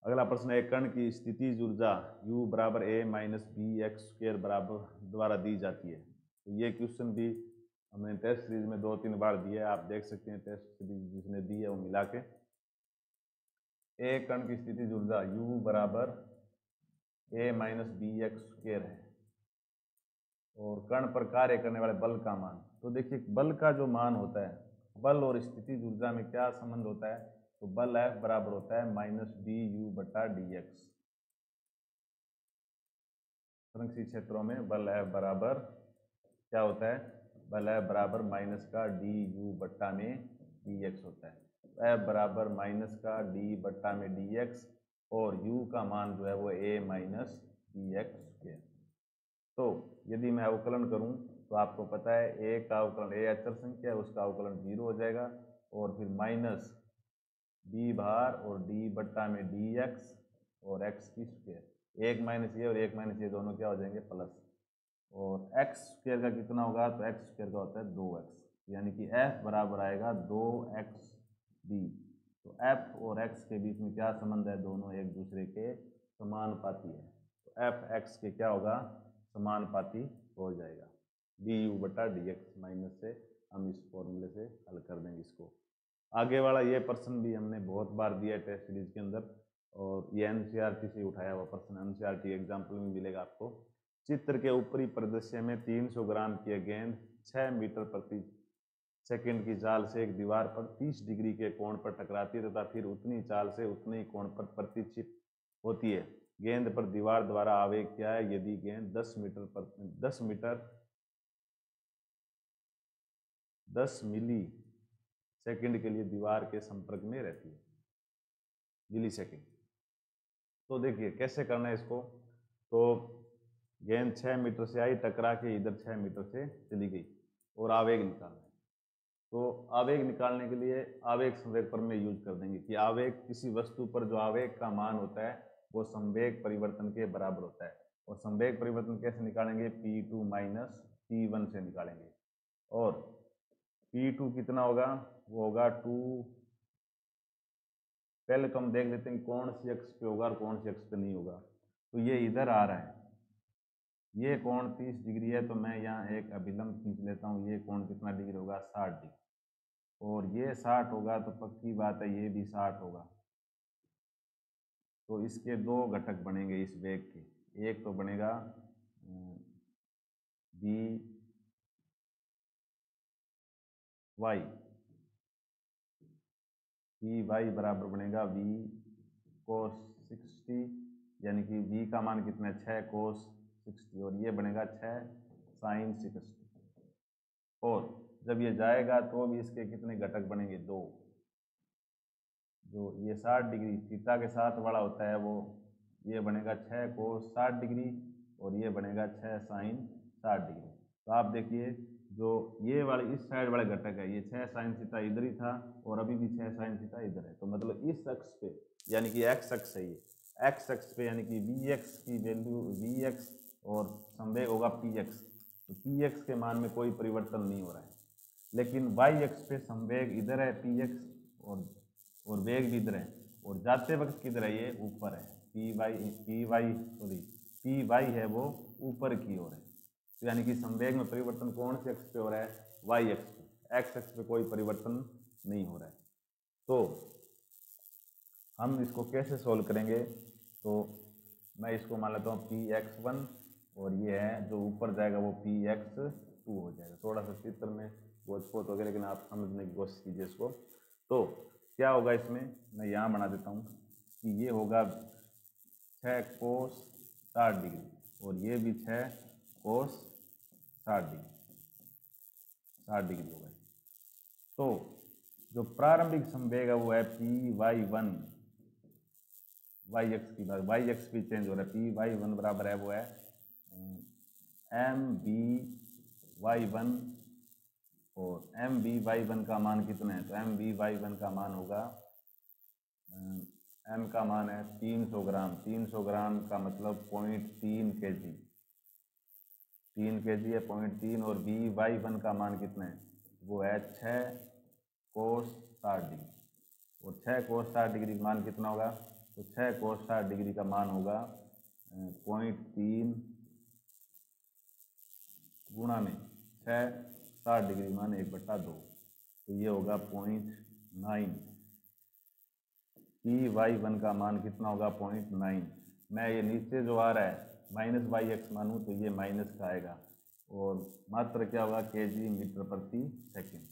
अगला प्रश्न है, कण की स्थितिज ऊर्जा U बराबर A - B x² बराबर द्वारा दी जाती है। तो ये क्वेश्चन भी हमने टेस्ट सीरीज में 2-3 बार दिया है, आप देख सकते हैं टेस्ट सीरीज जिसने दी है वो मिला के। ए कण की स्थितिज ऊर्जा U बराबर A - B x² है, और कण पर कार्य करने वाले बल का मान। तो देखिए बल का जो मान होता है, बल और स्थितिज ऊर्जा में क्या संबंध होता है, तो बल F बराबर होता है -du/dx। संरक्षित क्षेत्रों में बल F बराबर क्या होता है, बल F बराबर -du/dx होता है। F बराबर -d/dx और u का मान जो है वो A - bx²। तो यदि मैं अवकलन करूं तो आपको पता है a का अवकलन, a अचर संख्या है, उसका अवकलन 0 हो जाएगा, और फिर माइनस b भार और d/dx और x², एक माइनस ये और एक माइनस ये दोनों क्या हो जाएंगे प्लस, और x² का कितना होगा, तो x² का होता है 2x, यानी कि f बराबर आएगा 2xd। तो f और x के बीच में क्या संबंध है, दोनों एक दूसरे के समानुपाती है, तो f x के क्या होगा समानुपाती हो जाएगा। du/dx माइनस से हम इस फॉर्मूले से हल कर देंगे इसको। आगे वाला ये प्रश्न भी हमने बहुत बार दिया है टेस्ट सीरीज के अंदर, और ये एनसीईआरटी से उठाया हुआ प्रश्न, एनसीईआरटी एग्जाम्पल में मिलेगा आपको। चित्र के ऊपरी परिदृश्य में 300 ग्राम की गेंद 6 मीटर प्रति सेकंड की चाल से एक दीवार पर 30 डिग्री के कोण पर टकराती है तथा फिर उतनी चाल से उतने ही कोण पर प्रतिच्छित होती है। गेंद पर दीवार द्वारा आवेग क्या है, यदि गेंद 10 मिली सेकंड के लिए दीवार के संपर्क में रहती है, मिली सेकंड। तो देखिए कैसे करना है इसको। तो गेंद 6 मीटर से आई, टकरा के इधर 6 मीटर से चली गई और आवेग निकालना है। तो आवेग निकालने के लिए आवेग संवेग प्रमेय यूज कर देंगे कि आवेग, किसी वस्तु पर जो आवेग का मान होता है वो संवेग परिवर्तन के बराबर होता है। और संवेग परिवर्तन कैसे निकालेंगे, P2 माइनस P1 से निकालेंगे। और P2 कितना होगा, वो होगा 2, पहले तो हम देख लेते हैं कौन सी अक्ष पे होगा और कौन सी अक्ष पे नहीं होगा। तो ये इधर आ रहा है, ये कोण 30 डिग्री है, तो मैं यहाँ एक अभिलंब खींच लेता हूँ। ये कोण कितना डिग्री होगा, 60 डिग्री। और ये 60 होगा तो पक्की बात है ये भी 60 होगा। तो इसके दो घटक बनेंगे इस वेग के, एक तो बनेगा बी वाई, बी वाई बराबर बनेगा v कोस 60, यानी कि v का मान कितना है, 6 कोस 60, और ये बनेगा 6 साइन 60। और जब ये जाएगा तो भी इसके कितने घटक बनेंगे, 2। जो ये 60 डिग्री थीटा के साथ वाला होता है वो ये बनेगा 6 कोस 60 डिग्री, और ये बनेगा 6 साइन 60 डिग्री। तो आप देखिए जो ये वाले इस साइड वाले घटक है, ये 6 साइन थीटा इधर ही था और अभी भी 6 साइन थीटा इधर है। तो मतलब इस अक्ष पे, यानी कि एक्स अक्ष है, ये एक्स अक्ष पे, यानी कि वी एक्स की वैल्यू वी एक्स और संवेग होगा पी एक्स। तो पी एक्स के मान में कोई परिवर्तन नहीं हो रहा है। लेकिन वाई एक्स पे संवेग इधर है पी एक्स, और वेग भी इधर है, और जाते वक्त किधर है, ये ऊपर है, पी वाई है वो ऊपर की ओर है। तो यानी कि संवेग में परिवर्तन कौन से अक्ष पे हो रहा है, वाई अक्ष पे। एक्स अक्ष पे कोई परिवर्तन नहीं हो रहा है। तो हम इसको कैसे सोल्व करेंगे, तो मैं इसको मान लेता हूँ Px1, और ये है जो ऊपर जाएगा वो Px2 हो जाएगा। थोड़ा सा चित्र में गोचपोच हो गया, लेकिन आप समझने की कोशिश कीजिए इसको। तो क्या होगा इसमें, मैं यहाँ बना देता हूँ कि ये होगा 6 कोस 60 डिग्री, और ये भी 6 कोस 60 डिग्री होगा। तो जो प्रारंभिक संवेग है वो है Py1, वाई एक्स की बात, वाई एक्स भी चेंज हो रहा है। Py1 बराबर है वो है MBy1, और MBy1 का मान कितना है, तो MBy1 का मान होगा, M का मान है 300 ग्राम। 300 ग्राम का मतलब 0.3 kg, 3 kg है 0.3, और By1 का मान कितना है, वो है 6 कोस 60 डिग्री। और 6 कोस 60 डिग्री का मान कितना होगा, तो 6 कोस 60 डिग्री का मान होगा 0.3 गुणा में 6 60 डिग्री मान 1/2, तो ये होगा 0.9। Py1 का मान कितना होगा, 0.9। मैं ये नीचे जो आ रहा है माइनस वाई एक्स मानूँ तो ये माइनस का आएगा, और मात्र क्या होगा, kg मीटर प्रति सेकेंड।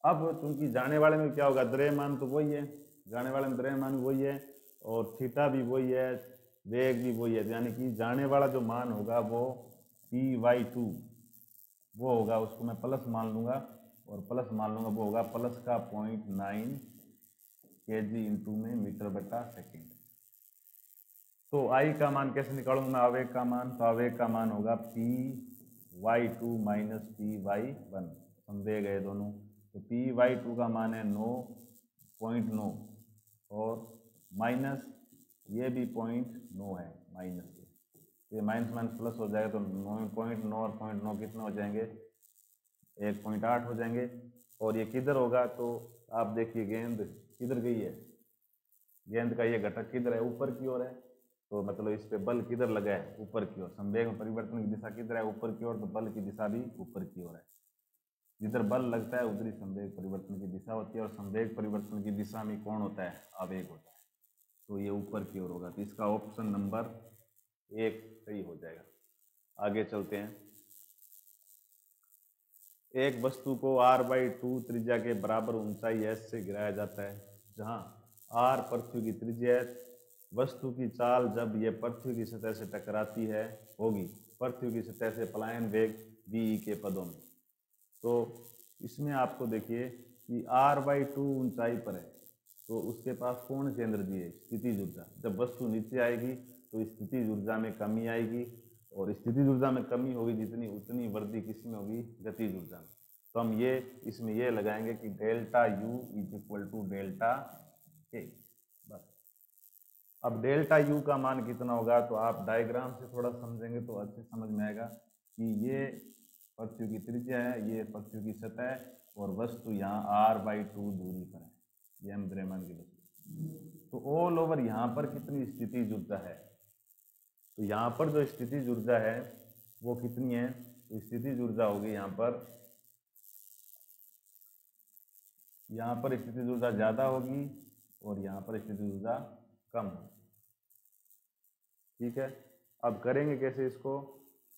अब चूंकि जाने वाले में क्या होगा, द्रव्यमान तो वही है, जाने वाले में द्रव्यमान वही है, और थीटा भी वही है, वेग भी वही है। यानी कि जाने वाला जो मान होगा वो Py2 वो होगा, उसको मैं प्लस मान लूँगा, और प्लस मान लूँगा वो होगा प्लस का 0.9 kg इंटू में मीटर बटा सेकेंड। तो आई का मान कैसे निकालूंगा मैं, आवेग का मान, तो आवेग का मान होगा Py2 माइनस Py1, संवेग है दोनों। तो Py2 का मान है 9.9, और माइनस ये भी 0.9 है, माइनस ये माइनस माइनस प्लस हो जाएगा, तो 9.9 और 0.9 कितना हो जाएंगे, 1.8 हो जाएंगे। और ये किधर होगा, तो आप देखिए गेंद किधर गई है, गेंद का ये घटक किधर है, ऊपर की ओर है। तो मतलब इस पे बल किधर लगा है, ऊपर की ओर। संवेग में परिवर्तन की दिशा किधर है, ऊपर की ओर, तो बल की दिशा भी ऊपर की ओर है। जिधर बल लगता है उधर ही संवेग परिवर्तन की दिशा होती है, और संवेग परिवर्तन की दिशा में कौन होता है, आवेग होता है। तो ये ऊपर की ओर होगा, तो इसका ऑप्शन नंबर 1 सही हो जाएगा। आगे चलते हैं। एक वस्तु को r/2 त्रिज्या के बराबर ऊंचाई s से गिराया जाता है, जहां r पृथ्वी की त्रिज्या है। वस्तु की चाल जब यह पृथ्वी की सतह से टकराती है होगी पृथ्वी की सतह से पलायन वेग ve के पदों में। तो इसमें आपको देखिए कि r/2 ऊंचाई पर है तो उसके पास कौन सी एनर्जी है, स्थितिज ऊर्जा। जब वस्तु नीचे आएगी तो स्थितिज ऊर्जा में कमी आएगी, और स्थितिज ऊर्जा में कमी होगी जितनी उतनी वृद्धि किसमें होगी, गतिज ऊर्जा में। तो हम ये इसमें ये लगाएंगे कि डेल्टा U = डेल्टा K। बस अब डेल्टा U का मान कितना होगा, तो आप डायग्राम से थोड़ा समझेंगे तो अच्छे समझ में आएगा कि ये पृथ्वी की त्रिज्या है, ये पृथ्वी की सतह है, और वस्तु यहाँ r/2 दूरी पर है, ये हम द्रव्यमान की वस्तु। तो ऑल ओवर यहाँ पर कितनी स्थितिज ऊर्जा है, तो यहाँ पर जो स्थितिज ऊर्जा है वो कितनी है, तो स्थितिज ऊर्जा होगी यहाँ पर स्थितिज ऊर्जा ज़्यादा होगी और यहाँ पर स्थितिज ऊर्जा कम होगी। ठीक है, अब करेंगे कैसे इसको,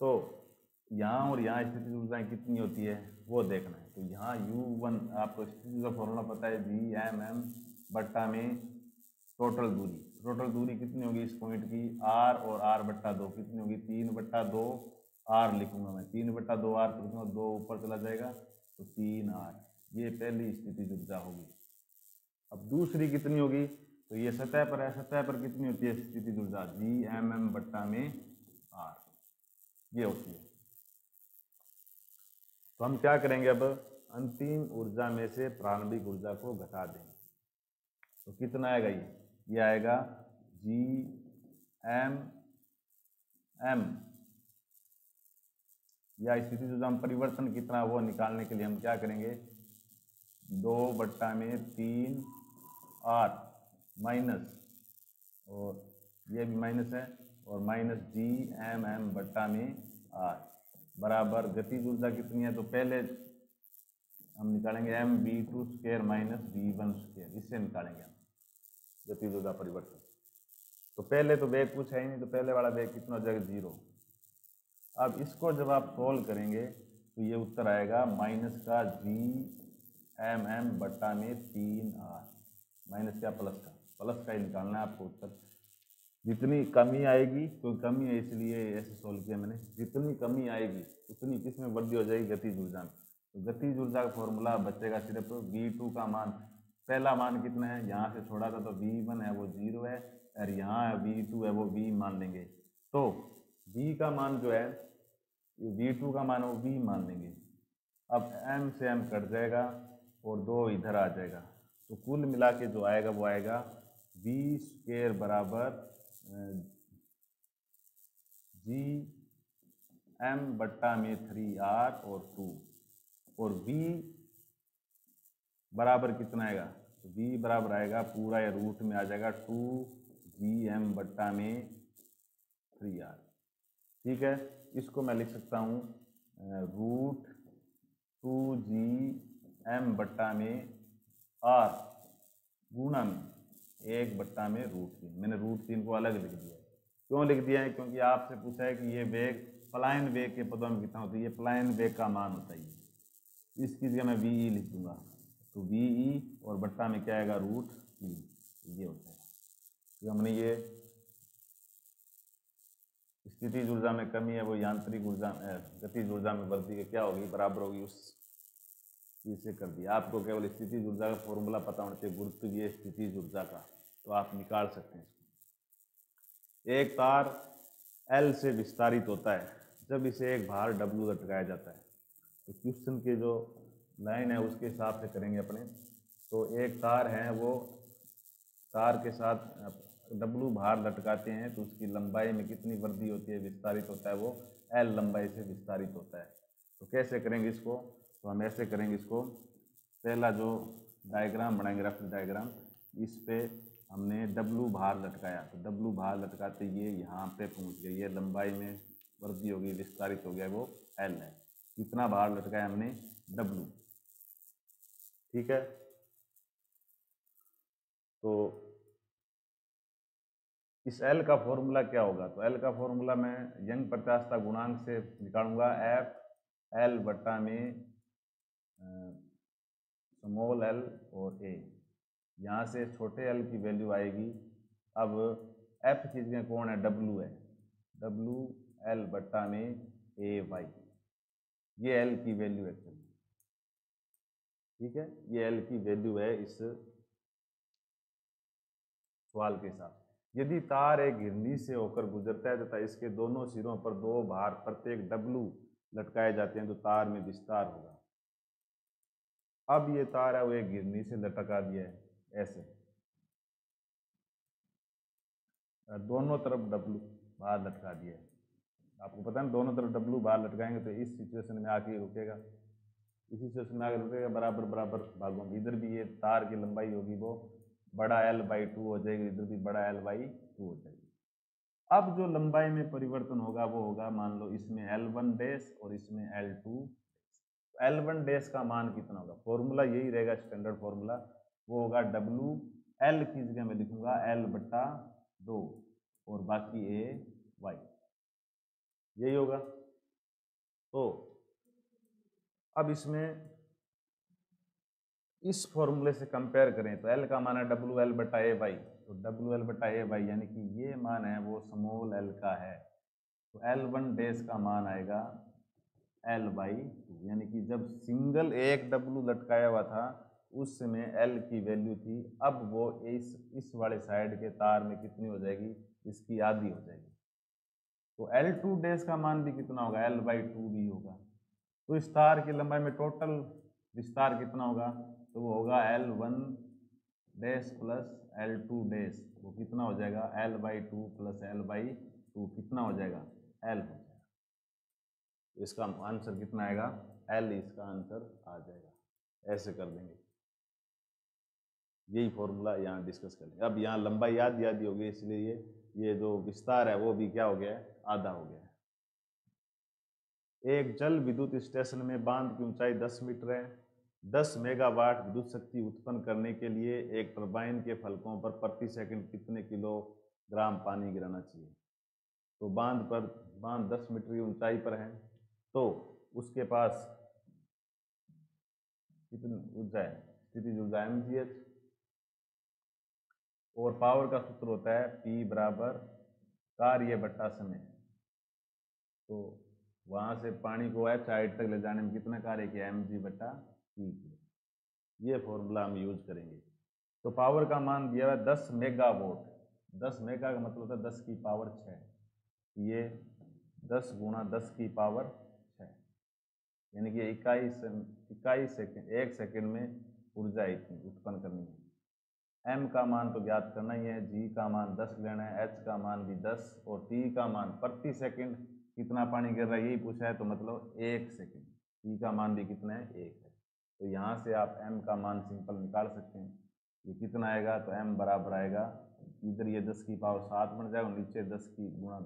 तो यहाँ और यहाँ स्थितिज ऊर्जाएं कितनी होती है वो देखना है। तो यहाँ U1 आपको स्थितिज ऊर्जा फॉर्मूला पता है, Gmm बट्टा में टोटल दूरी कितनी होगी इस पॉइंट की, r और r/2 कितनी होगी, 3/2 r लिखूंगा मैं, 3/2 r लिखूंगा, 2 ऊपर चला जाएगा तो 3r, ये पहली स्थितिज ऊर्जा होगी। अब दूसरी कितनी होगी, तो ये सतह पर है, सतह पर कितनी होती है स्थितिज ऊर्जा, Gmm बट्टा में r, ये होती है। तो हम क्या करेंगे, अब अंतिम ऊर्जा में से प्रारंभिक ऊर्जा को घटा देंगे, तो कितना आएगा, ये आएगा Gmm, या स्थितिज ऊर्जा में परिवर्तन कितना वो निकालने के लिए हम क्या करेंगे, 2/3 r माइनस, और ये भी माइनस है, और माइनस Gmm बट्टा में r बराबर गतिज ऊर्जा कितनी है, तो पहले हम निकालेंगे mv2² माइनस v1², इससे निकालेंगे हम गतिज ऊर्जा परिवर्तन। तो पहले तो वेग कुछ है ही नहीं, तो पहले वाला वेग कितना हो जाएगा, 0। अब इसको जब आप सोल्व करेंगे तो ये उत्तर आएगा माइनस का Gmm बट्टा में 3r, माइनस क्या, प्लस का ही निकालना है आपको उत्तर। जितनी कमी आएगी, कोई कमी है इसलिए ऐसे सोल्व किया मैंने, जितनी कमी आएगी उतनी किसमें वृद्धि हो जाएगी, गतिज ऊर्जा में। तो गतिज ऊर्जा का फॉर्मूला बचेगा सिर्फ V2 का मान, पहला मान कितना है, यहाँ से छोड़ा था तो V1 है वो 0 है, और यहाँ है V2 है वो V मान लेंगे। तो V का मान जो है, V2 का मान वो V मान लेंगे। अब M से M कट जाएगा और 2 इधर आ जाएगा, तो कुल मिला के जो आएगा वो आएगा V² बराबर Gm बट्टा में 3r और 2, और V बराबर कितना आएगा, तो V बराबर आएगा पूरा या रूट में आ जाएगा 2Gm बट्टा में 3r। ठीक है, इसको मैं लिख सकता हूँ √2Gm बट्टा में r गुणा में 1 बट्टा में √3। मैंने √3 को अलग लिख दिया है, क्यों लिख दिया है, क्योंकि आपसे पूछा है कि ये वेग पलायन वेग के पदों में कितना होता है, ये पलायन वेग का मान होता है, इसकी जगह मैं VE लिख दूंगा, तो VE और बट्टा में क्या आएगा, √3, ये होता है। तो हमने ये स्थितिज ऊर्जा में कमी है वो यांत्रिक ऊर्जा गतिज ऊर्जा में वृद्धि के क्या होगी, बराबर होगी उस चीज से कर दिया। आपको केवल स्थितिज ऊर्जा का फॉर्मूला पता होना चाहिए, गुरुत्वीय स्थितिज ऊर्जा का, तो आप निकाल सकते हैं। एक तार L से विस्तारित होता है, जब इसे एक भार W लटकाया जाता है, तो क्वेश्चन के जो लाइन है उसके हिसाब से करेंगे अपने। तो एक तार है, वो तार के साथ W भार लटकाते हैं, तो उसकी लंबाई में कितनी वृद्धि होती है, विस्तारित होता है, वो L लंबाई से विस्तारित होता है। तो कैसे करेंगे इसको, तो हम ऐसे करेंगे इसको, पहला जो डायग्राम बनाएंगे, रेफरेंस डायग्राम, इस पे हमने W भार लटकाया, तो W भार लटकाते ये यहाँ पे पहुँच गया, ये लंबाई में वृद्धि होगी, विस्तारित हो गया, वो L है। कितना भार लटकाया हमने, W। ठीक है, तो इस L का फॉर्मूला क्या होगा, तो L का फॉर्मूला मैं यंग प्रत्यास्थता गुणांक से निकालूंगा, FL बट्टा में स्मॉल l और a, यहाँ से छोटे l की वैल्यू आएगी। अब F की जगह कौन है, W है, WL बट्टा में AY, ये L की वैल्यू है। ठीक है, ये एल की वैल्यू है इस सवाल के हिसाब। यदि तार एक घिरनी से होकर गुजरता है तथा इसके दोनों सिरों पर दो भार प्रत्येक डब्लू लटकाए जाते हैं तो तार में विस्तार होगा। अब ये तार है वो एक घिरनी से लटका दिया है ऐसे, दोनों तरफ डब्लू बाहर लटका दिया है। आपको पता है ना, दोनों तरफ डब्लू बाहर लटकाएंगे तो इस सिचुएशन में आके रुकेगा, इसी सिचुएशन में आके रुकेगा, बराबर बराबर भागों में। इधर भी ये तार की लंबाई होगी वो बड़ा L/2 हो जाएगी, इधर भी बड़ा L/2 हो जाएगी। अब जो लंबाई में परिवर्तन होगा वो होगा, मान लो इसमें L1 डैश और इसमें L2। L1 डैश का मान कितना होगा, फॉर्मूला यही रहेगा स्टैंडर्ड फॉर्मूला, वो होगा W, L की जगह में लिखूंगा L/2 और बाकी AY, यही होगा। तो अब इसमें इस फॉर्मूले से कंपेयर करें तो L का मान है WL/AY, तो WL/AY यानी कि ये मान है वो स्मॉल l का है, तो L1 डैश का मान आएगा L/2, यानी कि जब सिंगल एक W लटकाया हुआ था उस समय L की वैल्यू थी, अब वो इस वाले साइड के तार में कितनी हो जाएगी, इसकी आधी हो जाएगी। तो L2 डैश का मान भी कितना होगा, L/2 भी होगा। तो इस तार की लंबाई में टोटल विस्तार कितना होगा, तो वो होगा L1 dash plus L2 dash, वो कितना हो जाएगा L/2 प्लस L/2 कितना हो जाएगा, L हो जाएगा। तो इसका आंसर कितना आएगा, L इसका आंसर आ जाएगा। ऐसे कर देंगे, यही फॉर्मूला यहाँ डिस्कस कर लेंगे। अब यहाँ लंबाई आधी आधी हो गई, इसलिए ये जो विस्तार है वो भी क्या हो गया है, आधा हो गया है। एक जल विद्युत स्टेशन में बांध की ऊंचाई 10 मीटर है। 10 मेगावाट विद्युत शक्ति उत्पन्न करने के लिए एक टरबाइन के फलकों पर प्रति सेकंड कितने किलोग्राम पानी गिराना चाहिए। तो बांध 10 मीटर की ऊंचाई पर है, तो उसके पास कितनी ऊर्जा है, स्थितिज ऊर्जा mgh, और पावर का सूत्र होता है P बराबर कार्य बट्टा समय। तो वहां से पानी को H हाइट तक ले जाने में कितना कार्य किया, mg/P किया। ये फॉर्मूला हम यूज करेंगे। तो पावर का मान दिया हुआ है 10 मेगावाट, 10 मेगा का मतलब होता है 10 की पावर 6, ये 10 गुणा 10 की पावर 6, यानी कि इकाई सेकंड, एक सेकंड में ऊर्जा इतनी उत्पन्न करनी है। m का मान तो ज्ञात करना ही है, g का मान 10 लेना है, h का मान भी 10 और t का मान प्रति सेकंड कितना पानी गिर रहा है यही पूछा है, तो मतलब 1 सेकंड, t का मान भी कितना है, 1 है। तो यहाँ से आप m का मान सिंपल निकाल सकते हैं, ये कितना आएगा, तो m बराबर आएगा, इधर ये 10 की पावर 7 बन जाएगा, नीचे 10 की गुणा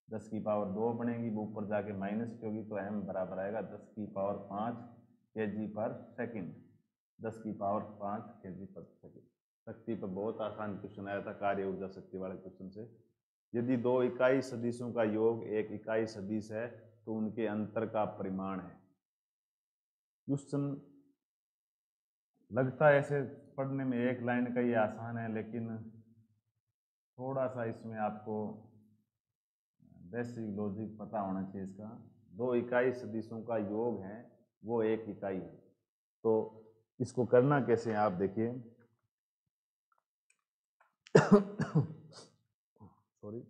10 की पावर 2 बनेगी, वो ऊपर जाके माइनस की होगी, तो m बराबर आएगा 10 की पावर 5 kg पर सेकंड, 10 की पावर 5 kg पर सेकंड। शक्ति पर बहुत आसान क्वेश्चन आया था, कार्य ऊर्जा शक्ति वाले क्वेश्चन से। यदि दो इकाई सदिशों का योग एक इकाई सदिश है तो उनके अंतर का परिमाण है। क्वेश्चन लगता है ऐसे पढ़ने में एक लाइन का ये आसान है, लेकिन थोड़ा सा इसमें आपको बेसिक लॉजिक पता होना चाहिए इसका। दो इकाई सदिशों का योग है वो एक इकाई है, तो इसको करना कैसे है आप देखिए। सॉरी,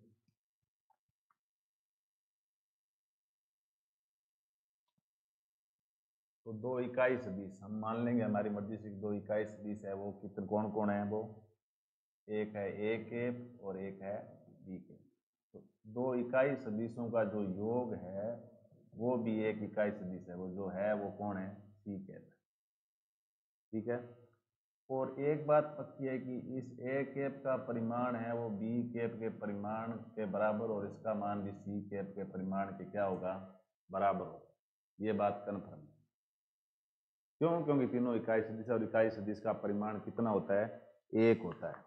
तो दो इकाई सदिश हम मान लेंगे हमारी मर्जी से, दो इकाई सदिश है, वो कितने कौन कौन है, वो एक है a कैप और एक है b कैप। तो दो इकाई सदिशों का जो योग है वो भी एक इकाई सदिश है, वो जो है वो कौन है, c कैप, ठीक है। और एक बात पक्की है कि इस a कैप का परिमाण है वो b कैप के परिमाण के बराबर, और इसका मान भी c कैप के परिमाण के क्या होगा, बराबर होगा, ये बात कन्फर्म है। क्यों, क्योंकि तीनों इकाई सदिश और इकाई सदिश का परिमाण कितना होता है, 1 होता है,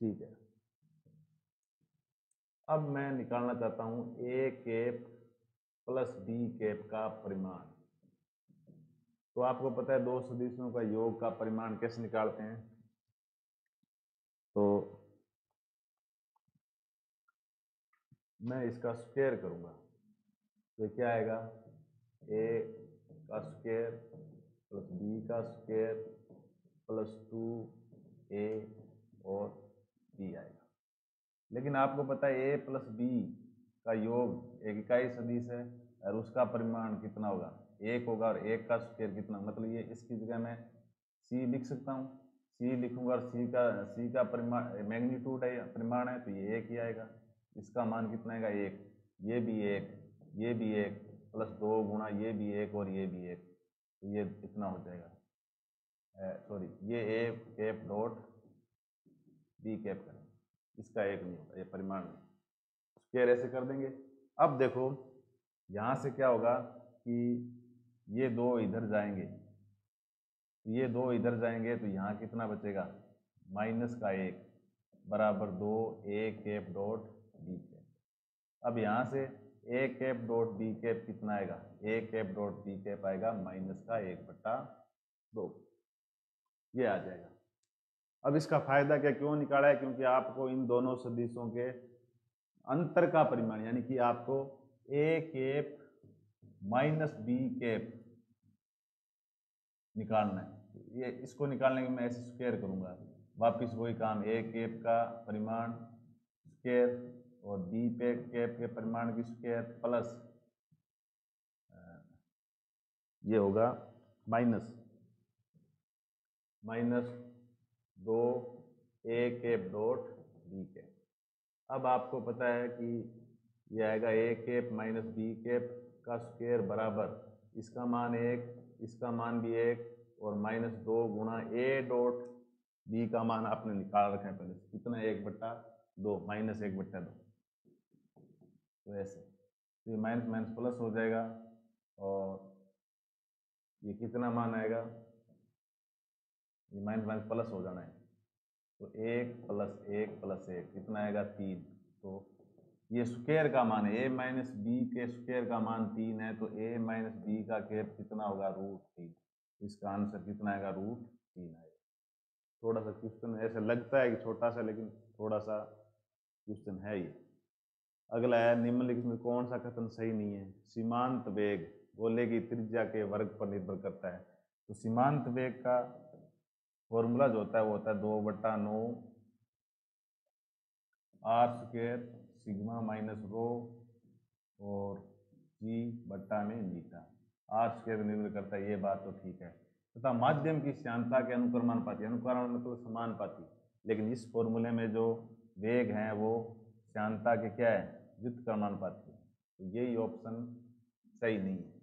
ठीक है। अब मैं निकालना चाहता हूं a cap plus b cap का परिमाण। तो आपको पता है दो सदिशों का योग का परिमाण कैसे निकालते हैं, तो मैं इसका स्क्वायर करूंगा, तो क्या आएगा, a का स्क्वायर प्लस बी का स्क्वायर प्लस 2a और b आएगा। लेकिन आपको पता है a प्लस b का योग एक इकाई सदिश है और उसका परिमाण कितना होगा, 1 होगा, और 1 का स्क्वायर कितना, मतलब ये इसकी जगह मैं c लिख सकता हूँ। c लिखूंगा और c का परिमाण मैग्नीट्यूड है, परिमाण है, तो ये 1 ही आएगा। इसका मान कितना आएगा, 1, ये भी 1, ये भी 1, प्लस 2 गुणा ये भी 1 और ये भी 1, तो ये इतना हो जाएगा। सॉरी, ये a cap dot b cap करेंगे, इसका 1 नहीं होगा, ये परिमाण नहीं, स्क्वायर ऐसे कर देंगे। अब देखो यहाँ से क्या होगा कि ये दो इधर जाएंगे, ये दो इधर जाएंगे, तो यहाँ कितना बचेगा, माइनस का 1 बराबर 2 a cap dot b cap. अब यहाँ से a cap dot b cap कितना आएगा, a cap dot b cap आएगा माइनस का 1/2, ये आ जाएगा। अब इसका फायदा क्या क्यों निकाला है, क्योंकि आपको इन दोनों सदिशों के अंतर का परिमाण यानी कि आपको a cap minus b cap निकालना है। ये इसको निकालने के मैं ऐसे स्क्वायर करूंगा, वापिस वही काम, a कैप का परिमाण स्क्वायर और b पे कैप के परिमाण की स्क्वायर प्लस ये होगा minus 2 a cap dot b cap. अब आपको पता है कि ये आएगा a cap minus b cap का स्क्वायर बराबर इसका मान 1, इसका मान भी 1, और माइनस 2 गुणा a डॉट b का मान आपने निकाल रखा है पहले, कितना 1/2, माइनस 1/2, तो ऐसे, तो ये माइनस माइनस प्लस हो जाएगा, और ये कितना मान आएगा, ये माइनस माइनस प्लस हो जाना है, तो 1 + 1 + 1 कितना आएगा, 3। तो ये स्क्वायर का मान है, a माइनस बी के स्क्वायर का मान 3 है, तो a माइनस बी का कैप कितना होगा, √3। इसका आंसर कितना आएगा, √3 आएगा। थोड़ा सा क्वेश्चन ऐसे लगता है कि छोटा सा, लेकिन थोड़ा सा क्वेश्चन है ये। अगला है, निम्नलिखित में कौन सा कथन सही नहीं है। सीमांत वेग गोले की त्रिज्या के वर्ग पर निर्भर करता है। तो सीमांत वेग का फॉर्मूला जो होता है वो होता है 2/9 r² सिग्मा माइनस रो और g/मीटा। r² निर्भर करता है, ये बात तो ठीक है। तथा माध्यम की श्यानता के अनुक्रमानुपाती, अनुक्रमण मतलब समानुपाती, लेकिन इस फॉर्मूले में जो वेग हैं वो श्यानता के क्या है, व्युत्क्रमानुपाती है। तो यही ऑप्शन सही नहीं है।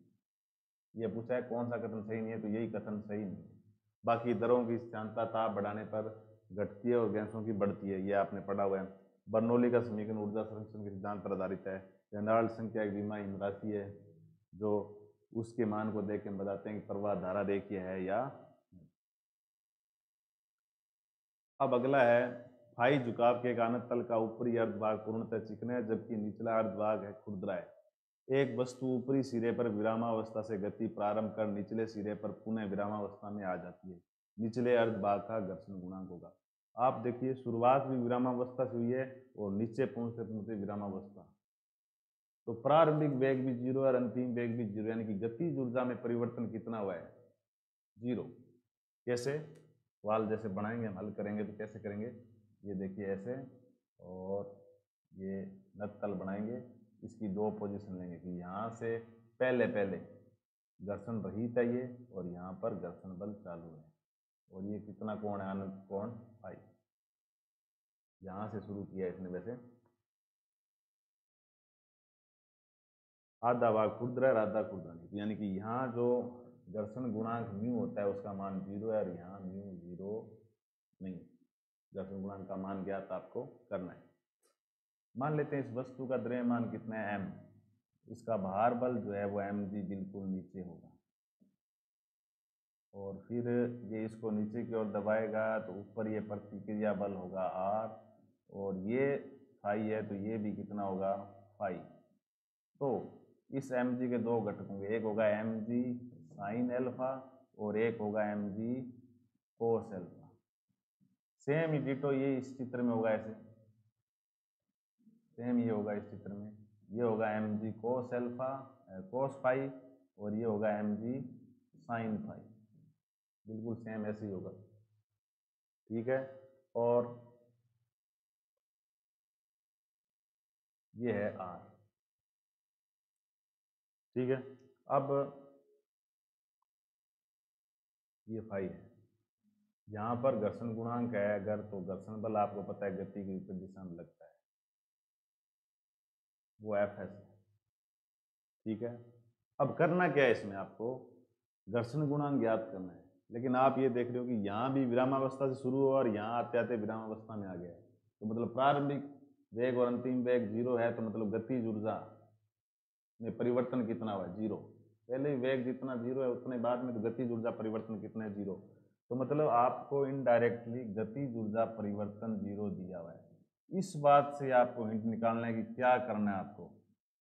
ये पूछा है कौन सा कथन सही नहीं है, तो यही कथन सही नहीं है। बाकी दरों की श्यानता ताप बढ़ाने पर घटती है और गैसों की बढ़ती है, ये आपने पढ़ा हुआ है। बर्नौली का समीकरण ऊर्जा संरक्षण के सिद्धांत पर आधारित है। रेनॉल्ड्स संख्या एक विमा राशि है जो उसके मान को देख के हम बताते हैं कि प्रवाह धारा रेखीय है या। अब अगला है, फाई झुकाव के कारण तल का ऊपरी अर्धभाग पूर्णतः चिकना है जबकि निचला अर्धभाग है खुरदरा है। एक वस्तु ऊपरी सिरे पर विरामावस्था से गति प्रारंभ कर निचले सिरे पर पुनः विरामावस्था में आ जाती है। निचले अर्धभाग का घर्षण गुणांक होगा। आप देखिए शुरुआत भी विरामावस्था से हुई है और नीचे पहुंचते पहुंचते विरामावस्था, तो प्रारंभिक वेग भी 0 और अंतिम वेग भी 0, यानी कि गतिज ऊर्जा में परिवर्तन कितना हुआ है, 0। कैसे, सवाल जैसे बनाएंगे हम, हल करेंगे तो कैसे करेंगे, ये देखिए ऐसे, और ये नत्तल बनाएंगे, इसकी दो पोजीशन लेंगे कि यहाँ से पहले घर्षण रहित है ये, और यहाँ पर घर्षण बल चालू है, और ये कितना कोण है, अनंत कोण फाई। यहाँ से शुरू किया इसने, वैसे आधा भाग खुरदरा है, आधा खुरदरा नहीं, यानी कि यहाँ जो घर्षण गुणांक म्यू होता है उसका मान 0 है, और यहाँ म्यू 0 नहीं। घर्षण गुणांक का मान ज्ञात आपको करना है। मान लेते हैं इस वस्तु का द्रव्यमान कितना है, m, इसका भार बल जो है वो mg बिल्कुल नीचे होगा, और फिर ये इसको नीचे की ओर दबाएगा तो ऊपर ये प्रतिक्रिया बल होगा r, और ये फाई है तो ये भी कितना होगा, फाई। तो इस mg के दो घटक होंगे, एक होगा mg साइन एल्फा और एक होगा mg कोस एल्फा। सेम ही डिटो ये इस चित्र में होगा, ऐसे सेम ये होगा इस चित्र में, ये होगा mg cos alpha cos phi, और ये होगा एम जी साइन फाई, बिल्कुल सेम ऐसे ही होगा, ठीक है। और ये है आर, ठीक है। अब ये फाई है, यहाँ पर घर्षण गुणांक है अगर, तो घर्षण बल आपको पता है गति की विपरीत दिशा में लगता है, वो एफ एस है, ठीक है। अब करना क्या है इसमें, आपको घर्षण गुणांक ज्ञात करना है, लेकिन आप ये देख रहे हो कि यहाँ भी विरामावस्था से शुरू हुआ और यहाँ आते आते विरामावस्था में आ गया है, तो मतलब प्रारंभिक वेग और अंतिम वेग जीरो है, तो मतलब गतिज ऊर्जा में परिवर्तन कितना हुआ है, जीरो। पहले ही वेग जितना जीरो है उतने बाद में तो गतिज ऊर्जा परिवर्तन कितना है, जीरो। तो मतलब आपको इनडायरेक्टली गतिज ऊर्जा परिवर्तन जीरो दिया हुआ है। इस बात से आपको हिंट निकालना है कि क्या करना है आपको।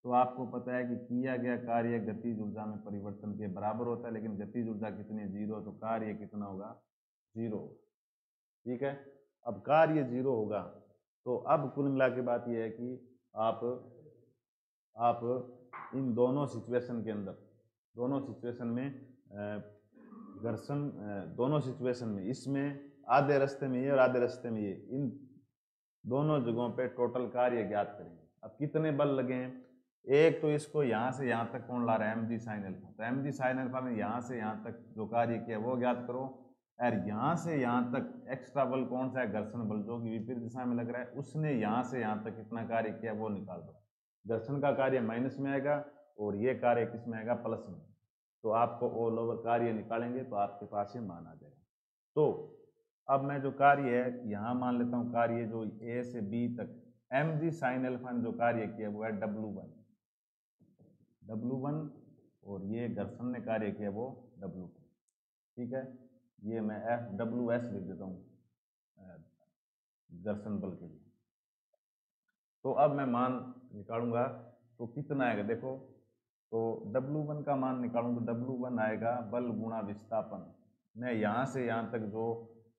तो आपको पता है कि किया गया कार्य गतिज ऊर्जा में परिवर्तन के बराबर होता है, लेकिन गतिज ऊर्जा कितनी है, जीरो, तो कार्य कितना होगा, जीरो, ठीक है। अब कार्य जीरो होगा, तो अब कुल मिला के बात यह है कि आप इन दोनों सिचुएशन के अंदर, दोनों सिचुएशन में घर्षण, दोनों सिचुएशन में, इसमें आधे रास्ते में ये और आधे रास्ते में ये, इन दोनों जगहों पे टोटल कार्य ज्ञात करेंगे। अब कितने बल लगे हैं, एक तो इसको यहाँ से यहाँ तक कौन ला रहा है, एम जी साइन अल्फा, तो एम जी साइन अल्फा में यहाँ से यहाँ तक जो कार्य किया वो ज्ञात करो, और यहाँ से यहाँ तक एक्स्ट्रा बल कौन सा है, घर्षण बल, जो कि विपरीत दिशा में लग रहा है, उसने यहाँ से यहाँ तक कितना कार्य किया वो निकाल दो। घर्षण का कार्य माइनस में आएगा और ये कार्य किस में आएगा, प्लस में, तो आपको ऑल ओवर कार्य निकालेंगे तो आपके पास ये मान आ जाएगा। तो अब मैं जो कार्य है यहाँ मान लेता हूँ, कार्य जो ए से बी तक एम जी साइन अल्फा ने जो कार्य किया वो है W1, W1, और ये घर्षण ने कार्य किया वो W2, ठीक है। ये मैं FWS लिख देता हूँ घर्षण बल के लिए। तो अब मैं मान निकालूंगा तो कितना आएगा, देखो, तो W1 का मान निकालूँ तो W1 आएगा बल गुणा विस्थापन, मैं यहाँ से यहाँ तक जो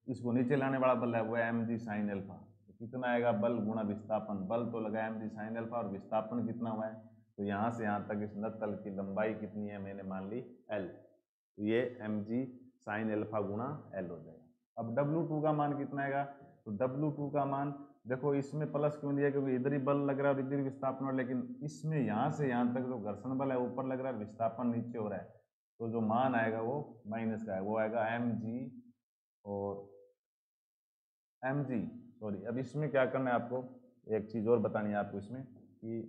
इसको नीचे लाने वाला बल है वो है एम जी साइन अल्फा, तो कितना आएगा, बल गुणा विस्थापन, बल तो लगा एम जी साइन अल्फा और विस्थापन कितना हुआ है, तो यहाँ से यहाँ तक इस नत्तल की लंबाई कितनी है, मैंने मान ली L, तो ये एम जी साइन अल्फा गुणा L हो जाएगा। अब W2 का मान कितना आएगा, तो W2 का मान देखो, इसमें प्लस क्यों दिया, क्योंकि इधर ही बल लग रहा है और इधर ही विस्थापन हो रहा है, लेकिन इसमें यहाँ से यहाँ तक जो घर्षण बल है ऊपर लग रहा है, विस्थापन नीचे हो रहा है, तो जो मान आएगा वो माइनस का है, वो आएगा एम जी, और एम जी, सॉरी, अब इसमें क्या करना है आपको, एक चीज़ और बतानी है आपको इसमें कि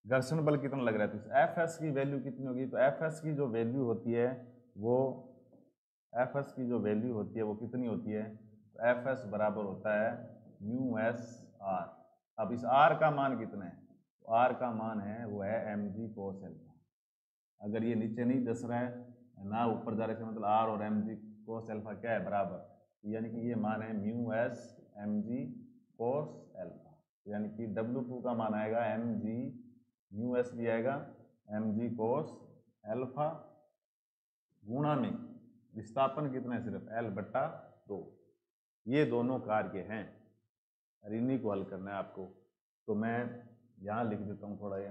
घर्षण बल कितना लग रहा है, तो एफ एस की वैल्यू कितनी होगी, तो एफ एस की जो वैल्यू होती है वो, एफ एस की जो वैल्यू होती है वो कितनी होती है, तो एफ एस बराबर होता है म्यू एस आर। अब इस आर का मान कितना है, तो आर का मान है वो है एम जी कोस एल्फा, अगर ये नीचे नहीं दस रहा है ना ऊपर जा रहे हैं, मतलब आर और एम जी कोस एल्फा क्या है, बराबर, यानी कि ये मान है mu S M G cos alpha, यानी कि W2 का मान आएगा एम जी, म्यू एस भी आएगा एम जी कोस एल्फा गुणा में विस्थापन कितना है, सिर्फ L/2, ये दोनों कार्य हैं और इन्हीं को हल करना है आपको। तो मैं यहाँ लिख देता हूँ थोड़ा ये,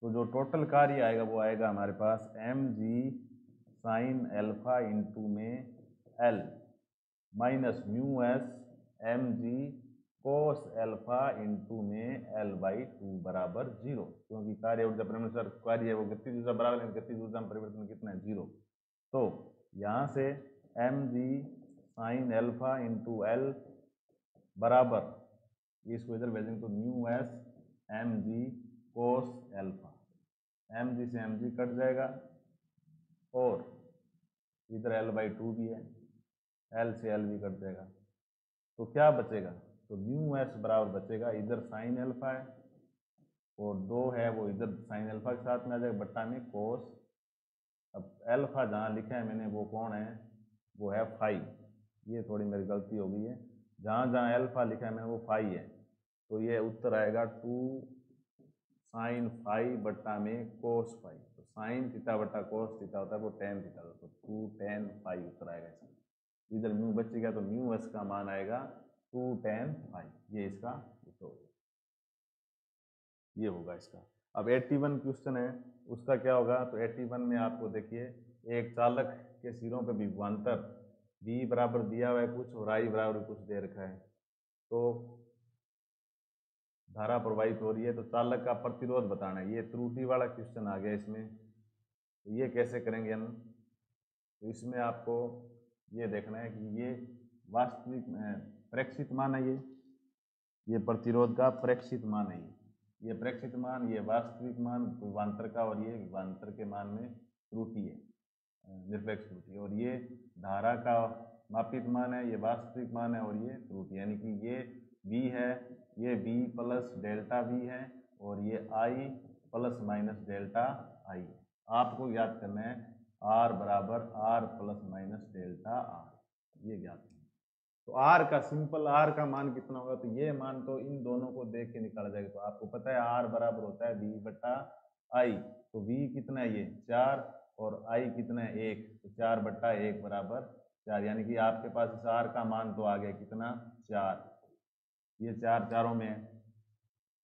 तो जो टोटल कार्य आएगा वो आएगा हमारे पास एम जी साइन एल्फा इंटू में L minus mu S M G cos alpha into में L/2 बराबर 0, क्योंकि कार्य ऊर्जा परिवर्तन कार्य है वो गतिज ऊर्जा बराबर है, गतिज ऊर्जा में परिवर्तन कितना है, 0। तो यहाँ से एम जी साइन एल्फा इंटू L बराबर, इसको इधर भेजेंगे तो mu S M G cos alpha, m g से एम जी कट जाएगा और इधर L/2 भी है, L से L भी कट जाएगा, तो क्या बचेगा, तो म्यू एस बराबर बचेगा, इधर साइन एल्फा है और 2 है वो इधर साइन एल्फा के साथ में आ जाएगा बट्टा में कोस, अब एल्फा जहाँ लिखा है मैंने वो कौन है, वो है फाई, ये थोड़ी मेरी गलती हो गई है, जहाँ जहाँ एल्फा लिखा है मैंने वो फाई है, तो ये उत्तर आएगा 2 साइन फाई बट्टा में कोस फाई, तो साइन थीटा बट्टा कोस थीटा होता है वो टेन थीटा होता है, तो 2 tan फाई उत्तर आएगा इसका, इधर म्यू बचेगा तो म्यू एस का मान आएगा 2 tan फाई, ये इसका उत्तर होगा, ये होगा इसका। अब 81 क्वेश्चन है, उसका क्या होगा, तो 81 में आपको देखिए एक चालक के सिरों पे विभवांतर V बराबर दिया हुआ है कुछ और I बराबर कुछ दे रखा है, तो धारा प्रवाहित हो रही है, तो चालक का प्रतिरोध बताना है। ये त्रुटि वाला क्वेश्चन आ गया इसमें, तो ये कैसे करेंगे हम, तो इसमें आपको ये देखना है कि ये वास्तविक प्रेक्षित मान है, ये प्रतिरोध का प्रेक्षित मान है, ये प्रेक्षित मान, ये वास्तविक मान विभवांतर का, और ये विभवांतर के मान में त्रुटि है, निरपेक्ष त्रुटि, और ये धारा का मापित मान है, ये वास्तविक मान है, और ये त्रुटि, यानी कि ये V है, ये V प्लस डेल्टा V है, और ये I plus minus delta I है। आपको याद करना है R बराबर R plus minus delta R, ये ज्ञात है। तो R का सिंपल R का मान कितना होगा, तो ये मान तो इन दोनों को देख के निकाला जाएगा। तो आपको पता है R बराबर होता है V बटा I, तो V कितना है, ये 4, और I कितना है 1, तो 4 बटा 1 बराबर 4, यानी कि आपके पास इस R का मान तो आ गया कितना 4, ये 4 चारों में है,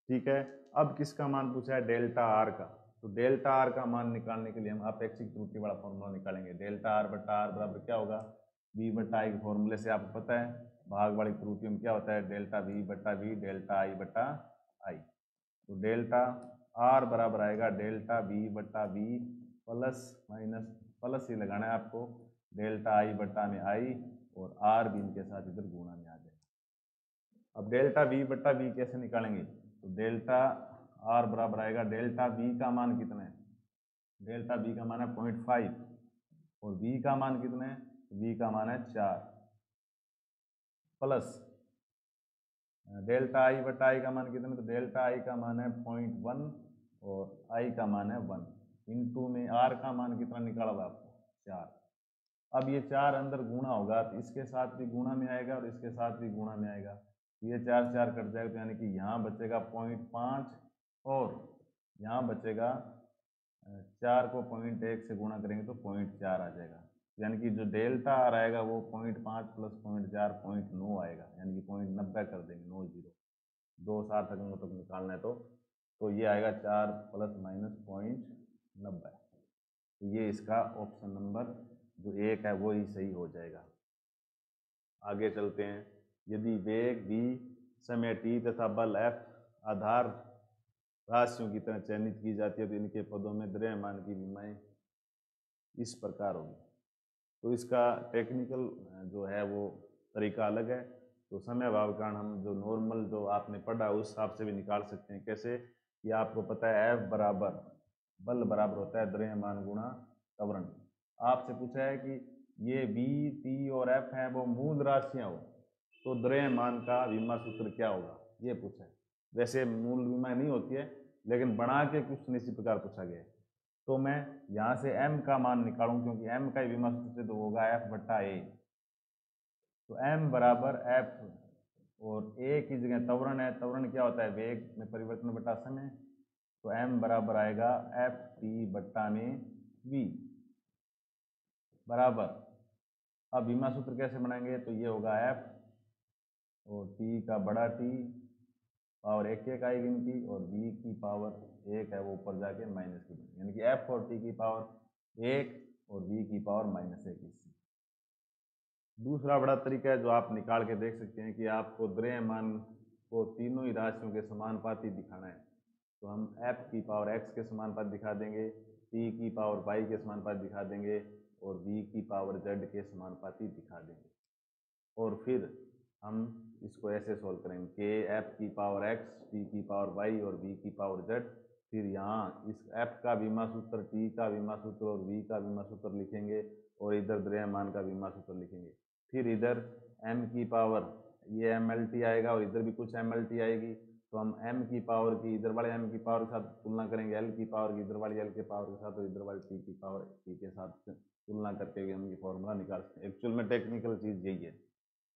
ठीक है। अब किसका मान पूछा है, डेल्टा R का, तो डेल्टा R का मान निकालने के लिए हम अपेक्षिक त्रुटि वाला फॉर्मूला निकालेंगे। डेल्टा R बटा R बराबर क्या होगा, V बटा I के फॉर्मूले से आपको पता है भाग वाली त्रुटि में क्या होता है, डेल्टा V बटा V डेल्टा I बटा I, तो डेल्टा R बराबर आएगा डेल्टा V बटा V प्लस माइनस, प्लस ही लगाना है आपको, डेल्टा I बटा में I, और R भी इनके साथ इधर गुणा में आ जाएगा। अब डेल्टा V बटा V कैसे निकालेंगे, तो डेल्टा R बराबर आएगा डेल्टा V का मान कितना है, डेल्टा V का मान है 0.5, और V का मान कितना है, V का मान है 4, प्लस डेल्टा I बटा I का मान कितना है, तो डेल्टा I का मान है 0.1 और I का मान है 1, इंटू में R का मान कितना निकाला हुआ आपको 4। अब ये 4 अंदर गुणा होगा, तो इसके साथ भी गुणा में आएगा और इसके साथ भी गुणा में आएगा, तो ये 4 4 कट जाएगा, तो यानी कि यहाँ बचेगा 0.5 और यहाँ बचेगा 4 को 0.1 से गुणा करेंगे तो 0.4 आ जाएगा, यानी कि जो डेल्टा आ रहेगा वो 0.5 प्लस 0.4 0.9 आएगा, यानी कि 0.90 कर देंगे, 90 दो सार्थक अंकों तक निकालना है, तो ये आएगा 4 प्लस माइनस 0.90, तो ये इसका ऑप्शन नंबर जो 1 है वो ही सही हो जाएगा। आगे चलते हैं, यदि वेग v, समय t तथा बल F आधार राशियों की तरह चयनित की जाती है, तो इनके पदों में द्रव्यमान की विमाएं इस प्रकार होगी। तो इसका टेक्निकल जो है वो तरीका अलग है, तो समय अभाव के कारण हम जो नॉर्मल जो आपने पढ़ा उस हिसाब से भी निकाल सकते हैं। कैसे, कि आपको पता है F बराबर बल बराबर होता है द्रव्यमान गुणा त्वरण। आपसे पूछा है कि ये V, T और F हैं वो मूल राशियां हो, तो द्रव्यमान का विमा सूत्र क्या होगा, ये पूछा है। वैसे मूल विमा नहीं होती है, लेकिन बना के क्वेश्चन इसी प्रकार पूछा गया है। तो मैं यहाँ से M का मान निकालूं, क्योंकि M का विमा सूत्र तो होगा F बटा A, तो M बराबर F, और A की जगह त्वरण है, त्वरण क्या होता है, वेग में परिवर्तन बटा समय, तो M बराबर आएगा F T बट्टा में V बराबर, अब विमा सूत्र कैसे बनाएंगे, तो ये होगा F और T का बड़ा T पावर 1 1 आएगी इनकी, और V की पावर 1 है वो ऊपर जाके माइनस की, यानी कि F और T की पावर 1 और V की पावर -1 इससे। दूसरा बड़ा तरीका है जो आप निकाल के देख सकते हैं कि आपको द्रव्यमान को तीनों ही राशियों के समानुपाती दिखाना है, तो हम F की पावर x के समानुपाती दिखा देंगे, T की पावर y के समानुपाती दिखा देंगे, और V की पावर z के समानुपाती दिखा देंगे, और फिर हम इसको ऐसे सोल्व करेंगे कि F की पावर x, T की पावर y और V की पावर z, फिर यहाँ इस F का विमा सूत्र, T का विमा सूत्र और V का विमा सूत्र लिखेंगे, और इधर द्रव्यमान का विमा सूत्र लिखेंगे। फिर इधर m की पावर, ये mLT आएगा और इधर भी कुछ mLT आएगी, तो हम m की पावर की इधर वाले m की पावर के साथ तुलना करेंगे, l की पावर की इधर वाली l के पावर के साथ, और इधर वाली t की पावर t के साथ तुलना करके हम ये फॉर्मूला निकाल सकते हैं। एक्चुअल में टेक्निकल चीज़ यही है,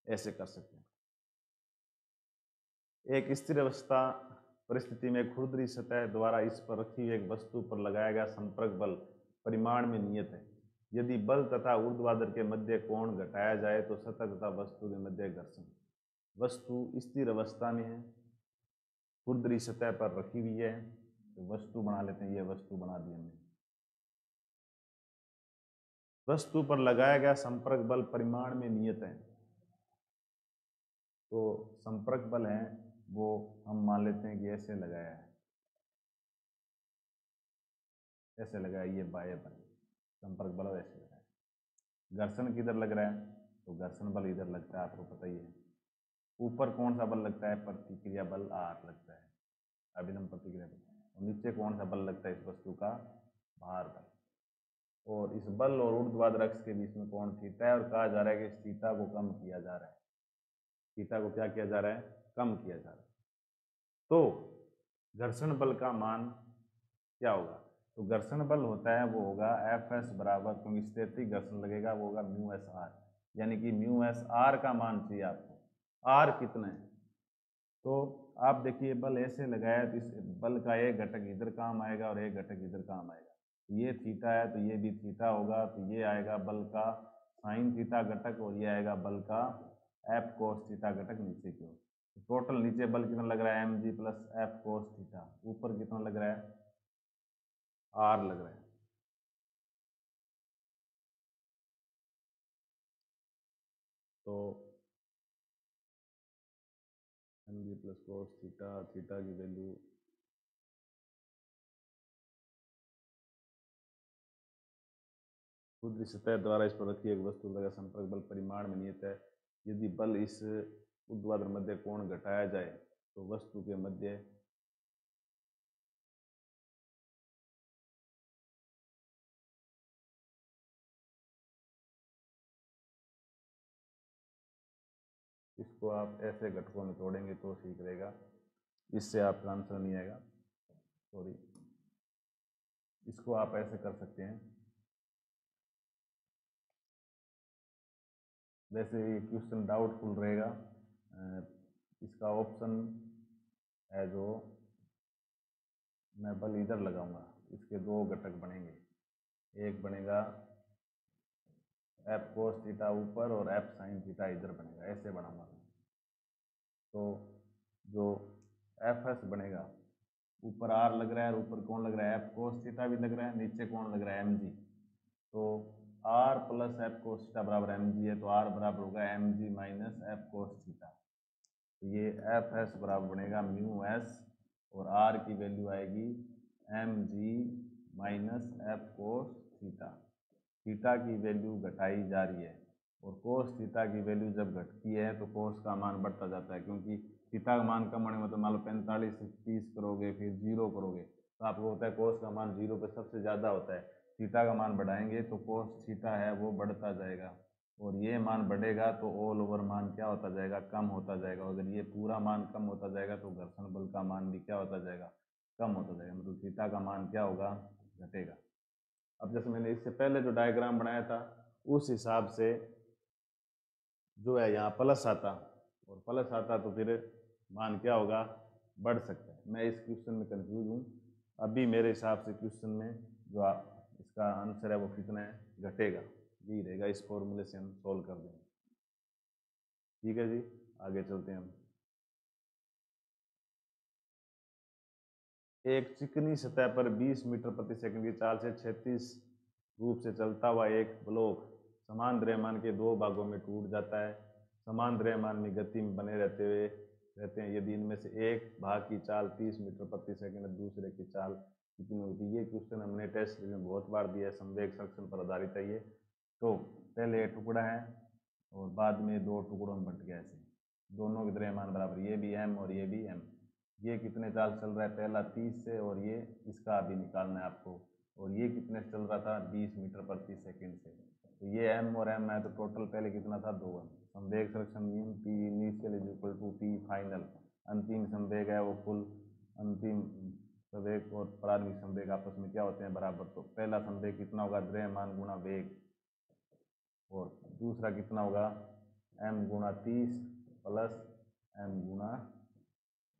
ऐसे कर सकते हैं। एक स्थिर अवस्था परिस्थिति में खुरदरी सतह द्वारा इस पर रखी हुई एक वस्तु पर लगाया गया संपर्क बल परिमाण में नियत है। यदि बल तथा ऊर्ध्वाधर के मध्य कोण घटाया जाए तो सतह तथा वस्तु के मध्य घर्षण। वस्तु स्थिर अवस्था में है, खुरदरी सतह पर रखी हुई है, तो वस्तु बना लेते हैं, ये वस्तु बना दी हमने। वस्तु पर लगाया गया संपर्क बल परिमाण में नियत है। तो संपर्क बल है वो हम मान लेते हैं कि ऐसे लगाया है, ऐसे लगाया, ये बाह्य बल संपर्क बल ऐसे लगाया। घर्षण किधर लग रहा है, तो घर्षण बल इधर लगता है, आपको पता ही है। ऊपर कौन सा बल लगता है, प्रतिक्रिया बल आर लगता है, अभिलंब प्रतिक्रिया बल। और नीचे कौन सा बल लगता है इस वस्तु का, भार बल। और इस बल और ऊर्ध्वाधर अक्ष के बीच में कोण थीटा है, और कहा जा रहा है कि इस थीटा को कम किया जा रहा है। थीटा को क्या किया जा रहा है, कम किया जा रहा है। तो घर्षण बल का मान क्या होगा, तो घर्षण बल होता है वो होगा एफ एस बराबर, क्योंकि स्थैतिक घर्षण लगेगा, वो होगा म्यू एस आर। यानी कि म्यू एस आर का मान चाहिए आपको, आर कितना है। तो आप देखिए बल ऐसे लगाया तो इस बल का एक घटक इधर काम आएगा और एक घटक इधर काम आएगा। ये थीटा है तो ये भी थीटा होगा, तो ये आएगा बल का साइन थीटा घटक और ये आएगा बल का एफ कोस थीटा घटक नीचे की ओर। तो टोटल नीचे बल कितना लग रहा है, m g plus f cos theta. ऊपर कितना लग रहा है, आर लग रहा है। तो m g plus cos theta, theta की वैल्यू खुद सतह द्वारा इस पर रखी एक वस्तु का संपर्क बल परिमाण में नियत है। यदि बल इस ऊर्ध्वाधर मध्य कोण घटाया जाए तो वस्तु के मध्य इसको आप ऐसे घटकों में तोड़ेंगे तो ठीक रहेगा, इससे आपका आंसर नहीं आएगा। सॉरी, इसको आप ऐसे कर सकते हैं। वैसे ये क्वेश्चन डाउटफुल रहेगा, इसका ऑप्शन है जो मैं बल इधर लगाऊंगा, इसके दो घटक बनेंगे, एक बनेगा एफ कोस थीटा ऊपर और एफ साइन थीटा इधर बनेगा, ऐसे बनाऊंगा। तो जो एफ एस बनेगा, ऊपर आर लग रहा है और ऊपर कौन लग रहा है, एफ कोस थीटा भी लग रहा है, नीचे कौन लग रहा है, एम जी। तो r plus f cos theta बराबर एम जी है, तो आर बराबर होगा m g minus f cos theta. तो ये एफ एस बराबर बनेगा म्यू एस और आर की वैल्यू आएगी m g minus f cos theta. Theta की वैल्यू घटाई जा रही है और कोस थीटा की वैल्यू जब घटती है तो कोस का मान बढ़ता जाता है, क्योंकि थीटा का मान कम होने में तो मान लो 45 से 30 करोगे फिर 0 करोगे तो आपको होता है कोस का मान 0 पे सबसे ज़्यादा होता है। थीटा का मान बढ़ाएंगे तो कोस थीटा है वो बढ़ता जाएगा, और ये मान बढ़ेगा तो ऑल ओवर मान क्या होता जाएगा, कम होता जाएगा। अगर ये पूरा मान कम होता जाएगा तो घर्षण बल का मान भी क्या होता जाएगा, कम होता जाएगा, मतलब थीटा का मान क्या होगा, घटेगा। अब जैसे मैंने इससे पहले जो डायग्राम बनाया था उस हिसाब से जो है यहाँ प्लस आता, और प्लस आता तो फिर मान क्या होगा, बढ़ सकता है। मैं इस क्वेश्चन में कंफ्यूज हूँ। अभी मेरे हिसाब से क्वेश्चन में जो इसका आंसर है वो कितना है, घटेगा, यही रहेगा। इस फॉर्मूले से हम सोल्व कर देंगे। ठीक है जी, आगे चलते हैं हम। एक चिकनी सतह पर 20 मीटर प्रति सेकंड की चाल से 36 रूप से चलता हुआ एक ब्लॉक समान द्रव्यमान के दो भागों में टूट जाता है। समान द्रव्यमान में गति में बने रहते हैं यदि इनमें से एक भाग की चाल 30 मीटर प्रति सेकंड है, दूसरे की चाल कितनी होती है। ये क्वेश्चन हमने टेस्ट में बहुत बार दिया है, संवेग संरक्षण पर आधारित है ये। तो पहले टुकड़ा है और बाद में दो टुकड़ों में बंट गया, ऐसे दोनों के द्रव्यमान बराबर, ये भी एम और ये भी एम। ये कितने चाल चल रहा है, पहला 30 से, और ये इसका अभी निकालना है आपको। और ये कितने से चल रहा था, 20 मीटर प्रति सेकंड से। तो ये एम और एम है तो टोटल पहले कितना था, 2 एम। संवेग संरक्षण नियम p initial is equal to p final. अंतिम संवेग है वो कुल अंतिम संवेग और प्रारंभिक संवेग आपस में क्या होते हैं, बराबर। तो पहला संवेग कितना होगा, द्रव्यमान गुणा वेग, और दूसरा कितना होगा, एम गुणा 30 प्लस एम गुणा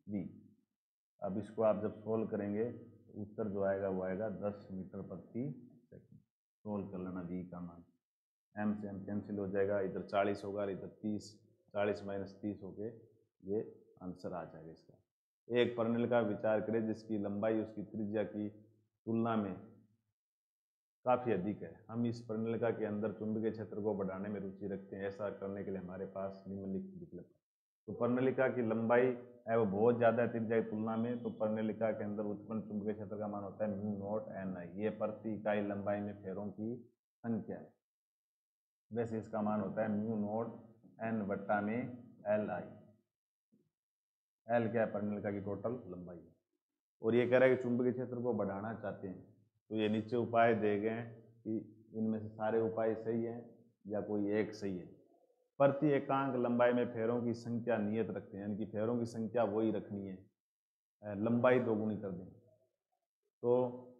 वी। अब इसको आप जब सोल्व करेंगे तो उत्तर जो आएगा वो आएगा 10 मीटर प्रति सेकंड। सोल्व कर लेना वी का मान, एम से एम कैंसिल हो जाएगा, इधर 40 होगा इधर 30, 40 माइनस 30 हो के ये आंसर आ जाएगा इसका। एक पर्नेल का विचार करें जिसकी लंबाई उसकी त्रिज्या की तुलना में काफ़ी अधिक है। हम इस पर्नेलिका के अंदर चुंबकीय क्षेत्र को बढ़ाने में रुचि रखते हैं। ऐसा करने के लिए हमारे पास निम्नलिखित विकल्प है। तो पर्नेलिका की लंबाई है वो बहुत ज़्यादा है त्रिज्या की तुलना में, तो पर्नेलिका के अंदर उत्पन्न चुंबकीय क्षेत्र का मान होता है म्यू नॉट एन आई। ये प्रति इकाई लंबाई में फेरों की संख्या है। वैसे इसका मान होता है म्यू नॉट एन बट्टा में एल आई। एल क्या है? पर्नेलिका की टोटल लंबाई है। और ये कह रहा है कि चुंबकीय क्षेत्र को बढ़ाना चाहते हैं, तो ये नीचे उपाय दे गए कि इनमें से सारे उपाय सही हैं या कोई एक सही है। प्रति एकांक लंबाई में फेरों की संख्या नियत रखते हैं, यानी कि फेरों की संख्या वही रखनी है, लंबाई दोगुनी कर दें। तो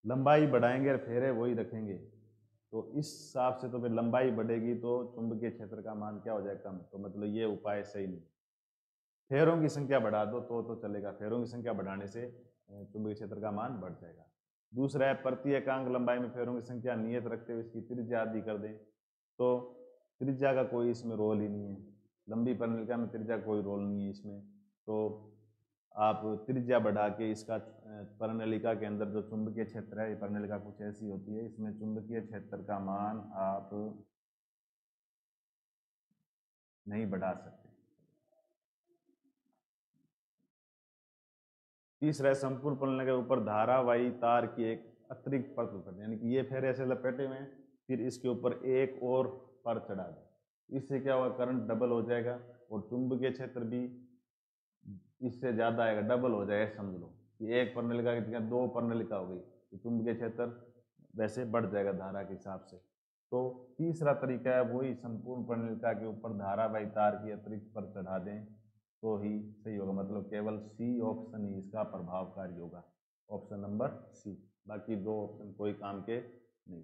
लंबाई बढ़ाएंगे और फेरे वही रखेंगे, तो इस हिसाब से तो फिर लंबाई बढ़ेगी तो चुंबकीय क्षेत्र का मान क्या हो जाएगा? कम। तो मतलब ये उपाय सही नहीं। फेरों की संख्या बढ़ा दो तो चलेगा, फेरों की संख्या बढ़ाने से चुंबकीय क्षेत्र का मान बढ़ जाएगा। दूसरा है प्रति एकांक लंबाई में फेरों की संख्या नियत रखते हुए इसकी त्रिज्या आदि कर दें। तो त्रिज्या का कोई इसमें रोल ही नहीं है, लंबी पर्नेलिका में त्रिज्या कोई रोल नहीं है इसमें। तो आप त्रिज्या बढ़ा के इसका पर्नेलिका के अंदर जो चुंबकीय क्षेत्र है, पर्नेलिका कुछ ऐसी होती है, इसमें चुंबकीय क्षेत्र का मान आप नहीं बढ़ा सकते। तीसरा है संपूर्ण पर्नेलिका के ऊपर धारावाही तार की एक अतिरिक्त परत कर दें, यानी कि ये फेरे ऐसे लपेटे हुए हैं, फिर इसके ऊपर एक और पर चढ़ा दें। इससे क्या होगा? करंट डबल हो जाएगा और चुंबकीय क्षेत्र भी इससे ज़्यादा आएगा, डबल हो जाएगा। समझ लो कि एक पर्नेलिका की जगह दो पर्नेलिका हो गई, तो चुंबकीय क्षेत्र वैसे बढ़ जाएगा धारा के हिसाब से। तो तीसरा तरीका है वही संपूर्ण पर्नेलिका के ऊपर धारावाही तार की अतिरिक्त पर चढ़ा दें तो ही सही होगा। मतलब केवल सी ऑप्शन ही इसका प्रभावकारी होगा, ऑप्शन नंबर सी। बाकी दो ऑप्शन कोई काम के नहीं।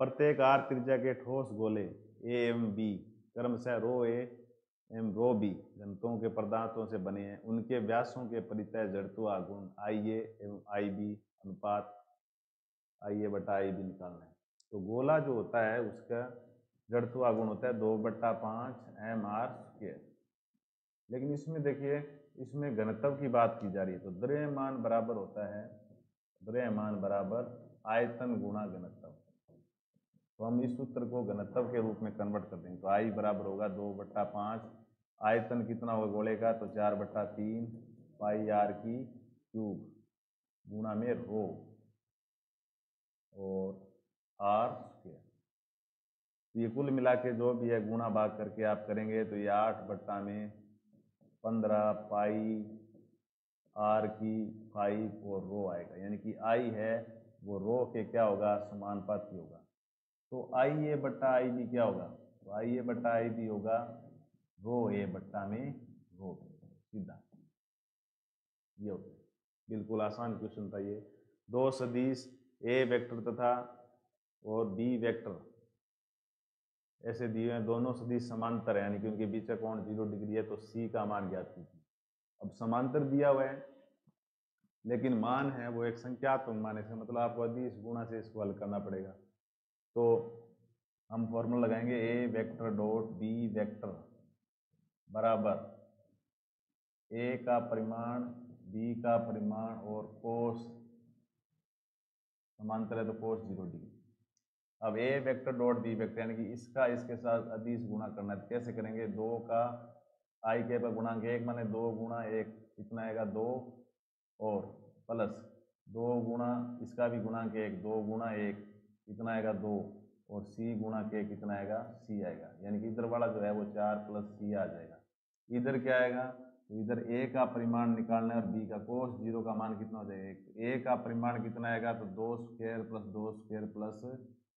प्रत्येक आर त्रिज्या के ठोस गोले ए एवं बी क्रमशः रो ए एवं रो बी घनत्वों के पदार्थों से बने हैं। उनके व्यासों के परितः जड़त्व आघूर्ण आई ए एवं आई बी अनुपात आई ए बटा आई बी निकालना है। तो गोला जो होता है उसका जड़त्व आघूर्ण होता है 2/5 एम आर स्क्वायर। लेकिन इसमें देखिए, इसमें घनत्व की बात की जा रही है, तो द्रव्यमान बराबर होता है, द्रव्यमान बराबर आयतन गुणा घनत्व। तो हम इस सूत्र को घनत्व के रूप में कन्वर्ट कर देंगे। तो आई बराबर होगा 2/5, आयतन कितना होगा गोले का? तो 4/3 पाई आर की क्यूब गुणा में रो और आर स्क्वायर। ये कुल मिला के जो भी है गुणा भाग करके आप करेंगे तो ये 8/15 पाई आर की 5 और रो आएगा, यानी कि आई है वो रो के क्या होगा? समानुपाती होगा। तो आई ए बट्टा आई बी क्या होगा? तो आई ए बट्टा आई बी होगा रो ए बट्टा में रो बी, सीधा ये होता है। बिल्कुल आसान क्वेश्चन था ये। दो सदिश ए वेक्टर तथा और बी वेक्टर ऐसे दिए हैं, दोनों सदिश समांतर है, यानी कि उनके बीच का कोण 0 डिग्री है, तो सी का मान ज्ञात कीजिए। अब समांतर दिया हुआ है लेकिन मान है वो एक संख्यात्मक मान है, मतलब आपको अदिश गुणा से इसको हल करना पड़ेगा। तो हम फॉर्मूला लगाएंगे ए वेक्टर डॉट बी वेक्टर बराबर ए का परिमाण बी का परिमाण और कोस समांतर है तो कोस 0 डिग्री। अब ए वेक्टर डॉट बी वेक्टर यानी कि इसका इसके साथ अदिश गुणा करना है। कैसे करेंगे? 2 का आई के पर गुणांक 1 माने 2 गुणा 1 कितना आएगा? 2 और प्लस 2 गुणा इसका भी गुणांक 1 2 गुणा 1 कितना आएगा? 2 और सी गुणा के कितना आएगा? सी आएगा, यानी कि इधर वाला जो है वो 4 प्लस सी आ जाएगा। इधर क्या आएगा? तो इधर ए का परिमाण निकालना है और बी का कोस 0 का मान कितना हो जाएगा? ए का परिमाण कितना आएगा? तो 2 स्क्वायर प्लस 2 स्क्वायर प्लस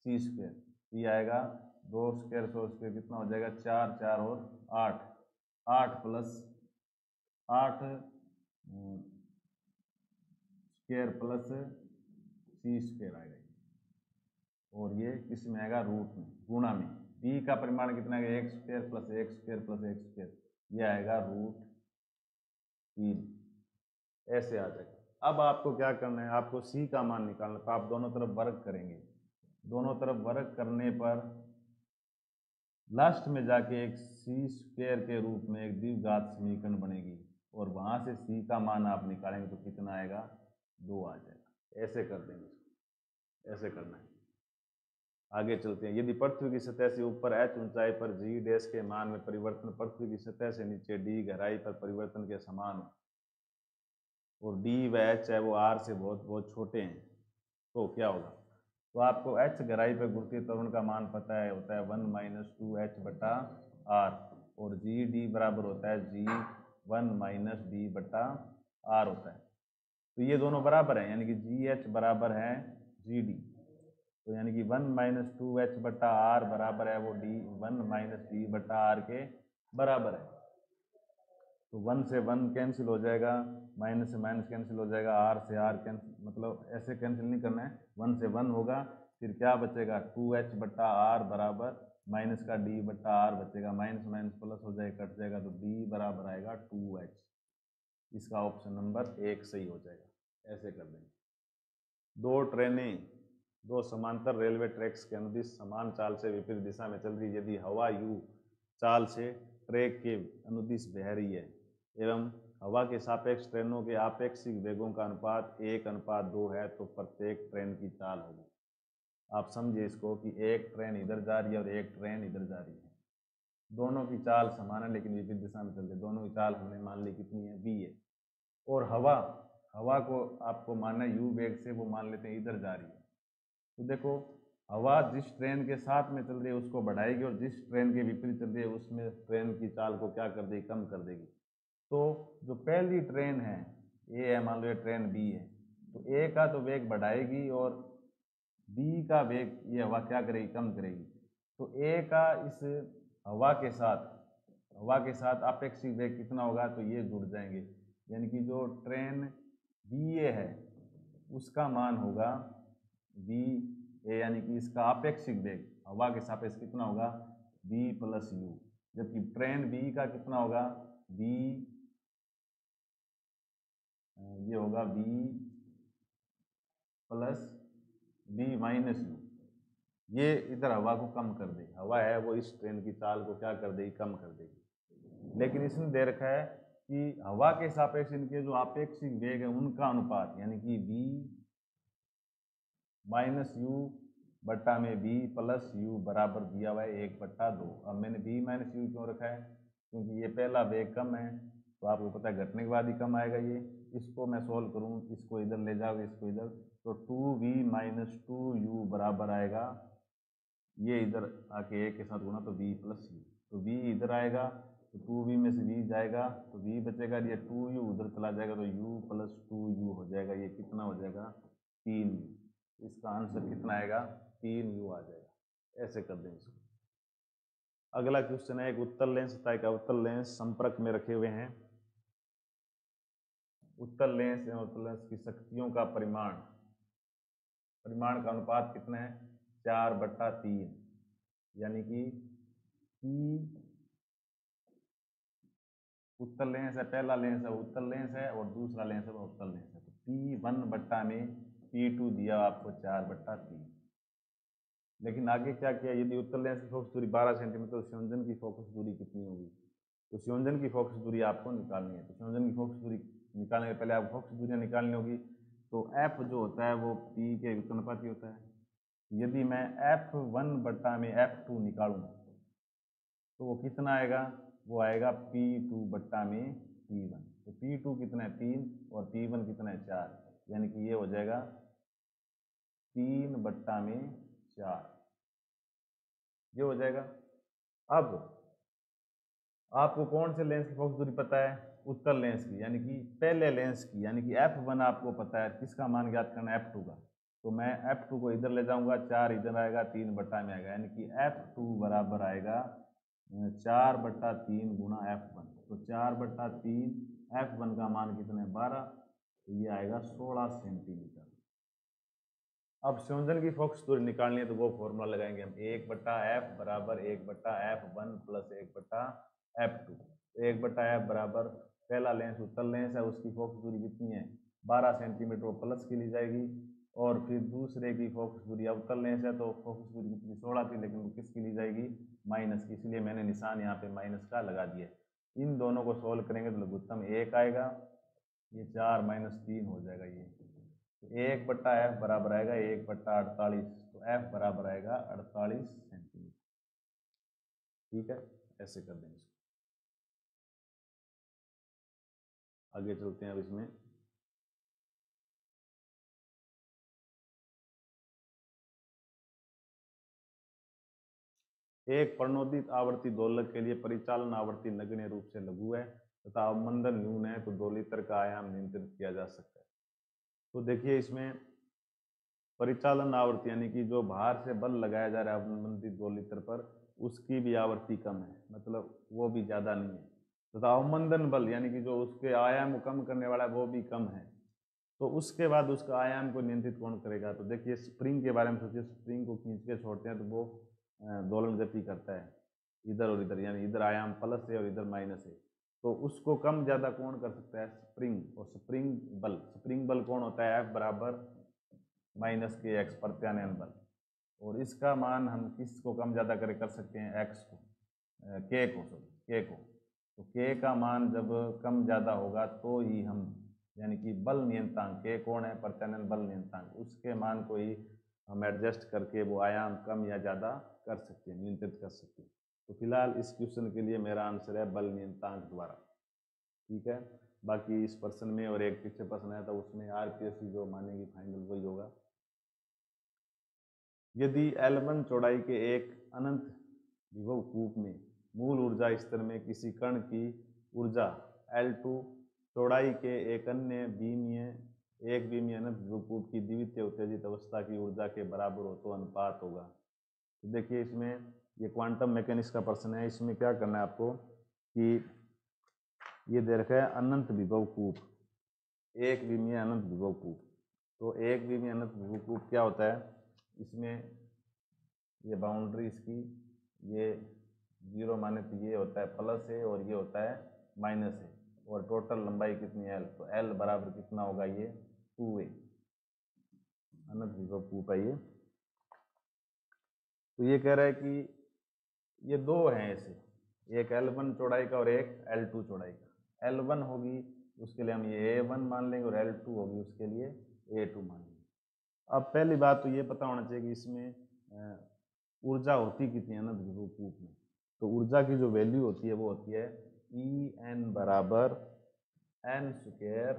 सी स्क्वायर, ये आएगा 2 स्क्वायर 100 स्क्वायर कितना हो जाएगा? 4 4 और 8 8 प्लस 8 स्क्वायर प्लस सी स्क्वायर आएगा, और ये किस में आएगा? रूट में, गुणा में। बी का परिमाण कितना आएगा? 1 square plus 1 square plus 1 square, ये आएगा √3, ऐसे आ जाएगा। अब आपको क्या करना है? आपको सी का मान निकालना है, तो आप दोनों तरफ वर्ग करेंगे। दोनों तरफ वर्ग करने पर लास्ट में जाके एक सी स्क्वायर के रूप में एक द्विघात समीकरण बनेगी और वहाँ से सी का मान आप निकालेंगे तो कितना आएगा, 2 आ जाएगा। ऐसे कर देंगे इसको, ऐसे करना है। आगे चलते हैं। यदि पृथ्वी की सतह से ऊपर h ऊंचाई पर g डैश के मान में परिवर्तन पृथ्वी की सतह से नीचे d गहराई पर परिवर्तन के समान हो और d व h है वो r से बहुत बहुत छोटे हैं, तो क्या होगा? तो आपको h गहराई पर गुरुत्वीय त्वरण का मान पता है, होता है 1 - 2h बटा r और जी डी बराबर होता है g 1 - d बटा r होता है। तो ये दोनों बराबर हैं, यानी कि जी एच बराबर है जी डी, तो यानी कि 1 - 2h बटा r बराबर है वो d 1 - d बटा r के बराबर है। तो 1 से 1 कैंसिल हो जाएगा, माइनस से माइनस कैंसिल हो जाएगा, r से r कैंसिल, मतलब ऐसे कैंसिल नहीं करना है, 1 से 1 होगा, फिर क्या बचेगा 2h बटा r बराबर माइनस का d बटा r बचेगा, माइनस माइनस प्लस हो जाएगा, कट जाएगा, तो d बराबर आएगा 2h। इसका ऑप्शन नंबर 1 सही हो जाएगा। ऐसे कर देंगे। दो ट्रेनें दो समांतर रेलवे ट्रैक्स के अनुदिश समान चाल से विपरीत दिशा में चल रही, यदि हवा यू चाल से ट्रैक के अनुदिश बह रही है एवं हवा के सापेक्ष ट्रेनों के आपेक्षिक वेगों का अनुपात 1:2 है तो प्रत्येक ट्रेन की चाल होगी। आप समझिए इसको कि एक ट्रेन इधर जा रही है और एक ट्रेन इधर जा रही है, दोनों की चाल समान है लेकिन विपरीत दिशा में चल रही है। दोनों की चाल हमने मान ली कितनी है, v है, और हवा को आपको मानना है u वेग से, वो मान लेते हैं इधर जा रही है। तो देखो, हवा जिस ट्रेन के साथ में चल रही है उसको बढ़ाएगी और जिस ट्रेन के विपरीत चल रही है उसमें ट्रेन की चाल को क्या कर देगी, कम कर देगी। तो जो पहली ट्रेन है ए है, मान लो ये ट्रेन बी है, तो ए का तो वेग बढ़ाएगी और बी का वेग ये हवा क्या करेगी, कम करेगी। तो ए का इस हवा के साथ आपेक्षिक वेग कितना होगा, तो ये जुड़ जाएंगे, यानी कि जो ट्रेन बी ए है उसका मान होगा बी ए, यानी कि इसका आपेक्षिक वेग हवा के सापेक्ष कितना होगा, बी प्लस यू, जबकि ट्रेन बी का कितना होगा, बी ये होगा b plus b minus u. ये इधर हवा को कम कर देगी, हवा है वो इस ट्रेन की चाल को क्या कर देगी, कम कर देगी। लेकिन इसने दे रखा है कि हवा के सापेक्ष इनके जो आपेक्षिक वेग है उनका अनुपात, यानी कि बी माइनस यू बट्टा में बी प्लस यू बराबर दिया हुआ है 1/2। अब मैंने बी माइनस यू क्यों रखा है, क्योंकि ये पहला वेग कम है, तो आपको पता है घटने के बाद ही कम आएगा ये। इसको मैं सोल्व करूँ, इसको इधर ले जाओगे, इसको इधर, तो 2v - 2u बराबर आएगा, ये इधर आके ए के साथ गुना तो v प्लस यू, तो v इधर आएगा तो 2v में से v जाएगा तो v बचेगा, ये 2u उधर चला जाएगा तो u प्लस 2u हो जाएगा, ये कितना हो जाएगा, 3u। इसका आंसर कितना आएगा, 3u आ जाएगा। ऐसे कर दें इसको। अगला क्वेश्चन है, एक उत्तल लेंस तथा एक अवतल लेंस संपर्क में रखे हुए हैं। उत्तल लेंस एवं अवतल लेंस की शक्तियों का परिमाण का अनुपात कितना है, 4/3, यानी कि P उत्तल लेंस है, पहला लेंस है उत्तल लेंस है और दूसरा लेंस है वो अवतल लेंस है, तो P1/P2 दिया आपको 4/3। लेकिन आगे क्या किया, यदि उत्तल लेंस की फोकस दूरी 12 सेंटीमीटर, तो संयोजन की फोकस दूरी कितनी होगी। तो संयोजन की फोकस दूरी आपको निकालनी है। तो संयोजन की फोकस दूरी निकालने के पहले आपको फोकस दूरियाँ निकालनी होगी। तो F जो होता है वो P के व्युत्क्रमानुपाती होता है। यदि मैं F1/F2 निकालूँ तो वो कितना आएगा, वो आएगा P2/P1। तो P2 कितना है, 3, और P1 कितना है, 4, यानी कि ये हो जाएगा 3/4, ये हो जाएगा। अब आपको कौन से लेंस की फोकस दूरी पता है, उत्तल लेंस की, यानी कि पहले लेंस की, यानी कि F1 आपको पता है, किसका मान ज्ञात करना है, F2 का। तो मैं F2 को इधर ले जाऊंगा, 4 इधर आएगा, 3 में आएगा, यानी कि F2 बराबर आएगा 4/3 गुणा F1। तो 4/3, F1 का मान कितना है, 12, तो ये आएगा 16 सेंटीमीटर। अब संयोजन की फोकस दूरी निकालनी है तो वो फॉर्मूला लगाएंगे हम, 1/F बराबर 1/F1 प्लस 1/F2। 1/F बराबर पहला लेंस उत्तल लेंस है, उसकी फोकस दूरी कितनी है, 12 सेंटीमीटर, वो प्लस की ली जाएगी, और फिर दूसरे की फोकस दूरी अवतलने से, तो फोकस दूरी कितनी 16 थी, लेकिन वो किसकी ली जाएगी, माइनस की, इसलिए मैंने निशान यहाँ पे माइनस का लगा दिया। इन दोनों को सोल्व करेंगे तो लघुत्तम 1 आएगा, ये 4 माइनस 3 हो जाएगा ये, तो 1/f बराबर आएगा 1/48, तो f बराबर आएगा 48 सेंटीमीटर। ठीक है, ऐसे कर देंगे इसको। आगे चलते हैं अब इसमें। एक प्रणोदित आवर्ती दोलक के लिए परिचालन आवर्ती नगण्य रूप से लघु है तथा अवमंदन न्यून है, तो दोलित्र का आयाम नियंत्रित किया जा सकता है। तो देखिए इसमें परिचालन आवर्ती यानी कि जो बाहर से बल लगाया जा रहा है अवमंदित दोलित्र पर, उसकी भी आवर्ती कम है, मतलब वो भी ज़्यादा नहीं है, तथा अवमंदन बल यानी कि जो उसके आयाम को कम करने वाला है वो भी कम है। तो उसके बाद उसका आयाम को नियंत्रित कौन करेगा, तो देखिए स्प्रिंग के बारे में सोचिए, स्प्रिंग को खींच के छोड़ते हैं तो वो दोलन गति करता है इधर और इधर, यानी इधर आयाम प्लस है और इधर माइनस है, तो उसको कम ज़्यादा कौन कर सकता है, स्प्रिंग। और स्प्रिंग बल कौन होता है, F बराबर माइनस के एक्स, प्रत्यानयन बल। और इसका मान हम किसको कम ज़्यादा कर सकते हैं, एक्स को, के को। तो के का मान जब कम ज़्यादा होगा तो ही हम, यानी कि बल नियंत्रांक के कौन है, प्रत्यानयन बल नियंत्रांक, उसके मान को ही हम एडजस्ट करके वो आयाम कम या ज़्यादा कर सकते हैं, नियंत्रित कर सकते हैं। तो फिलहाल इस क्वेश्चन के लिए मेरा आंसर है बल नियंत्रांक द्वारा। ठीक है, बाकी इस प्रश्न में और एक पीछे प्रश्न आया था उसमें आरपीएससी जो मानेगी फाइनल वही होगा। यदि L1 चौड़ाई के एक अनंत विभव कूप में मूल ऊर्जा स्तर में किसी कण की ऊर्जा L2 चौड़ाई के एक अन्य बीमीय अनंत विभव कूप की द्वितीय उत्तेजित अवस्था की ऊर्जा के बराबर हो तो अनुपात होगा। तो देखिए इसमें ये क्वांटम मैकेनिक्स का प्रश्न है, इसमें क्या करना है आपको कि ये दे रखा है अनंत विभव कूप, एक विमीय अनंत विभव कूप। तो एक विमीय अनंत विभव कूप क्या होता है, इसमें ये बाउंड्री इसकी, ये 0 माने तो ये होता है प्लस है और ये होता है माइनस है, और टोटल लंबाई कितनी है L, तो L बराबर कितना होगा, ये 2a, अनंत विभव कूप है ये। तो ये कह रहा है कि ये दो हैं ऐसे, एक L1 चौड़ाई का और एक L2 चौड़ाई का। L1 होगी उसके लिए हम ये A1 मान लेंगे और L2 होगी उसके लिए A2 मान लेंगे। अब पहली बात तो ये पता होना चाहिए कि इसमें ऊर्जा होती कितनी है अनंत विभव कूप में। तो ऊर्जा की जो वैल्यू होती है वो होती है En बराबर n square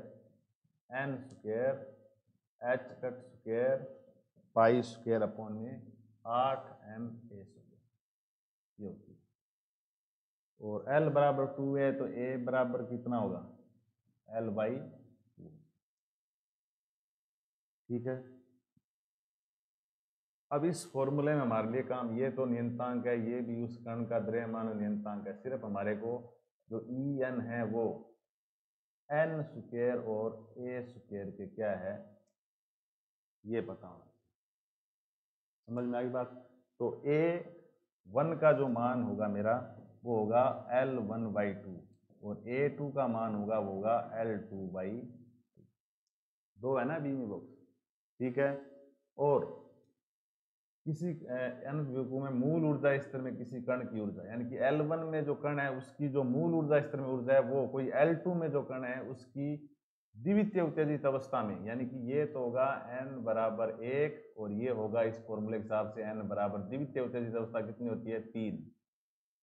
h cut square pi square upon में 8ma स्क्वायर, ये होती है। और L बराबर 2 है तो A बराबर कितना होगा, L/2। ठीक है, अब इस फॉर्मूले में हमारे लिए काम, ये तो नियंत्रांक है, ये भी उस कण का द्रव्यमान नियंत्रांक है, सिर्फ हमारे को जो En है वो n स्क्वायर और a स्क्वायर के क्या है ये पता होना चाहिए। समझ में आई बात। तो A1 का जो मान होगा मेरा वो होगा L1/2 और A2 का मान होगा वो होगा L2/2, दो है ना बीमी बॉक्स। ठीक है, और किसी अनंत विभव में मूल ऊर्जा स्तर में किसी कण की ऊर्जा, यानी कि L1 में जो कण है उसकी जो मूल ऊर्जा स्तर में ऊर्जा है वो कोई L2 में जो कण है उसकी द्वितीय उत्तेजित अवस्था में, यानी कि ये तो होगा n बराबर 1 और ये होगा इस फॉर्मूले के हिसाब से n बराबर द्वितीय उत्तेजित अवस्था कितनी होती है 3,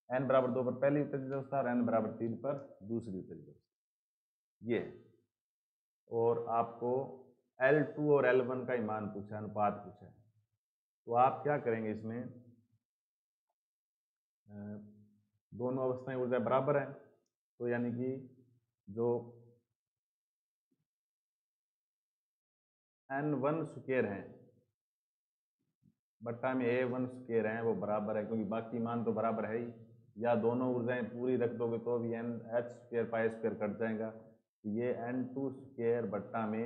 n बराबर 2 पर पहली उत्तेजित अवस्था और n बराबर 3 पर दूसरी उत्तेजित अवस्था, ये। और आपको L2 और L1 का ही मान पूछा है, अनुपात पूछा है, तो आप क्या करेंगे इसमें, दोनों अवस्थाएं ऊर्जा बराबर है, तो यानी कि जो N1 स्क्वायर है बट्टा में A1 स्क्वायर है वो बराबर है, क्योंकि बाकी मान तो बराबर है ही, या दोनों ऊर्जाएं पूरी रख दोगे तो भी NH square pi square cut जाएगा, ये N2 स्क्वायर बट्टा में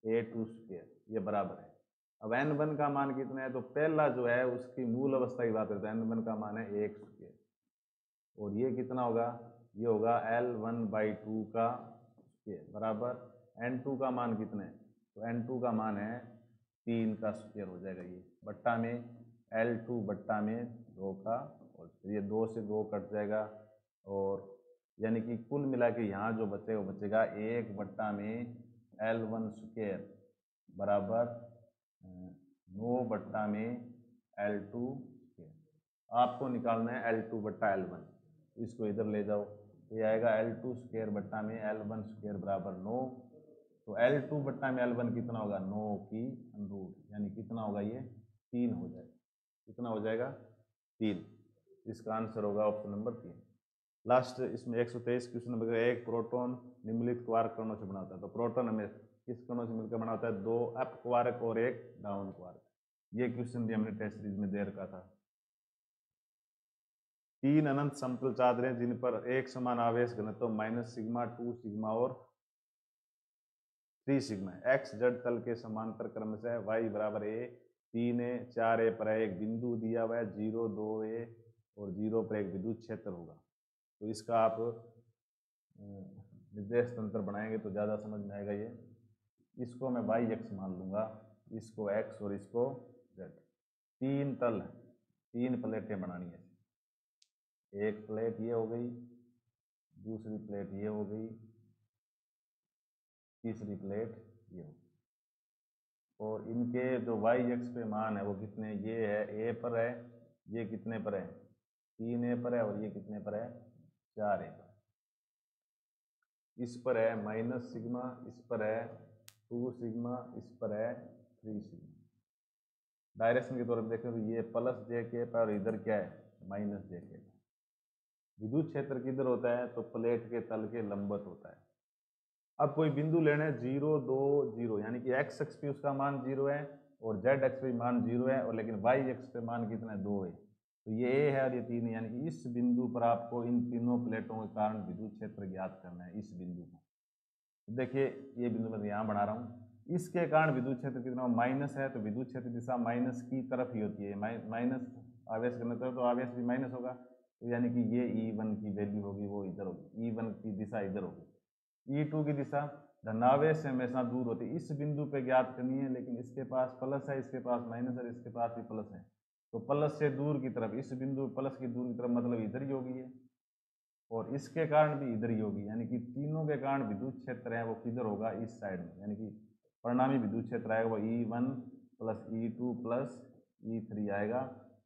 A2 स्क्वायर ये बराबर है। अब N1 का मान कितना है, तो पहला जो है उसकी मूल अवस्था की बात करते हैं, N1 का मान है 1 स्क्वायर, और ये कितना होगा, ये होगा L1/2 का स्क्वायर बराबर N2 का मान कितना है, तो N2 का मान है 3 का स्क्वायर हो जाएगा ये, बट्टा में L2 बट्टा में 2 का होल स्क्वायर, ये 2 से 2 कट जाएगा, और यानी कि कुल मिला के यहाँ जो बचेगा वो बचेगा 1 बट्टा में L1 स्क्वायर बराबर 9 बट्टा में L2 स्क्वायर। आपको निकालना है L2 बट्टा L1, इसको इधर ले जाओ, ये आएगा L2 स्क्वायर बट्टा में L1 स्क्वायर बराबर 9। तो L2 बट्टा में L1 कितना होगा, 9 की अंडरूट, यानी कितना होगा ये 3 हो जाएगा। कितना हो जाएगा 3। इसका आंसर होगा ऑप्शन नंबर 3। लास्ट इसमें 123 क्वेश्चन नंबर, एक प्रोटॉन निम्नलिखित क्वार्क कणों से बना होता है। तो प्रोटॉन हमें किस कणों से मिलकर बना होता है, 2 अप क्वार्क और 1 डाउन क्वार्क। ये क्वेश्चन भी हमने टेस्ट सीरीज में दे रखा था। 3 अनंत समतल चादरें जिन पर एक समान आवेश घनत्व माइनस सिग्मा, 2 सिग्मा और 3 सिग्मा है। एक्स जेड तल के समांतर क्रमशः y बराबर a, 3a, 4a पर एक बिंदु दिया हुआ है, 0, 2a और 0 पर एक विद्युत क्षेत्र होगा। तो इसका आप निर्देश तंत्र बनाएंगे तो ज़्यादा समझ में आएगा ये। इसको मैं y x मान लूँगा, इसको x और इसको z। 3 तल, 3 प्लेटें बनानी है। एक प्लेट ये हो गई, दूसरी प्लेट ये हो गई, तीसरी प्लेट ये हो गई, और इनके जो y x पे मान है वो कितने, ये है a पर है, ये कितने पर है 3a पर है, और ये कितने पर है 4a पर। इस पर है माइनस सिग्मा, इस पर है 2 सिग्मा, इस पर है 3 सिग्मा। डायरेक्शन के तौर पर देखें तो ये प्लस जे के पर, और इधर क्या है माइनस जे के। विद्युत क्षेत्र किधर होता है, तो प्लेट के तल के लंबवत होता है। अब कोई बिंदु लेना है 0, 2, 0, यानी कि x अक्ष पे उसका मान 0 है और z अक्ष पे मान 0 है, और लेकिन y अक्ष पे मान कितना है 2 है। तो ये a है और ये 3 है, यानी कि इस बिंदु पर आपको इन तीनों प्लेटों के कारण विद्युत क्षेत्र ज्ञात करना है। इस बिंदु को देखिए, ये बिंदु मैं यहाँ बना रहा हूँ, इसके कारण विद्युत क्षेत्र कितना माइनस है, तो विद्युत क्षेत्र दिशा माइनस की तरफ ही होती है। माइनस आवेश घनत्व, तो आवेश भी माइनस होगा, तो यानी कि ये E1 की वैल्यू होगी वो इधर होगी, E1 की दिशा इधर होगी। E2 की दिशा धनावेश से हमेशा दूर होती है। इस बिंदु पे ज्ञात करनी है, लेकिन इसके पास प्लस है, इसके पास माइनस है, इसके पास भी प्लस है, तो प्लस से दूर की तरफ, इस बिंदु प्लस की दूर की तरफ मतलब इधर ही होगी है, और इसके कारण भी इधर ही होगी, यानी कि तीनों के कारण विद्युत क्षेत्र है वो किधर होगा, इस साइड में, यानी कि परिणामी विद्युत क्षेत्र आएगा वो E1 plus E2 plus E3 आएगा,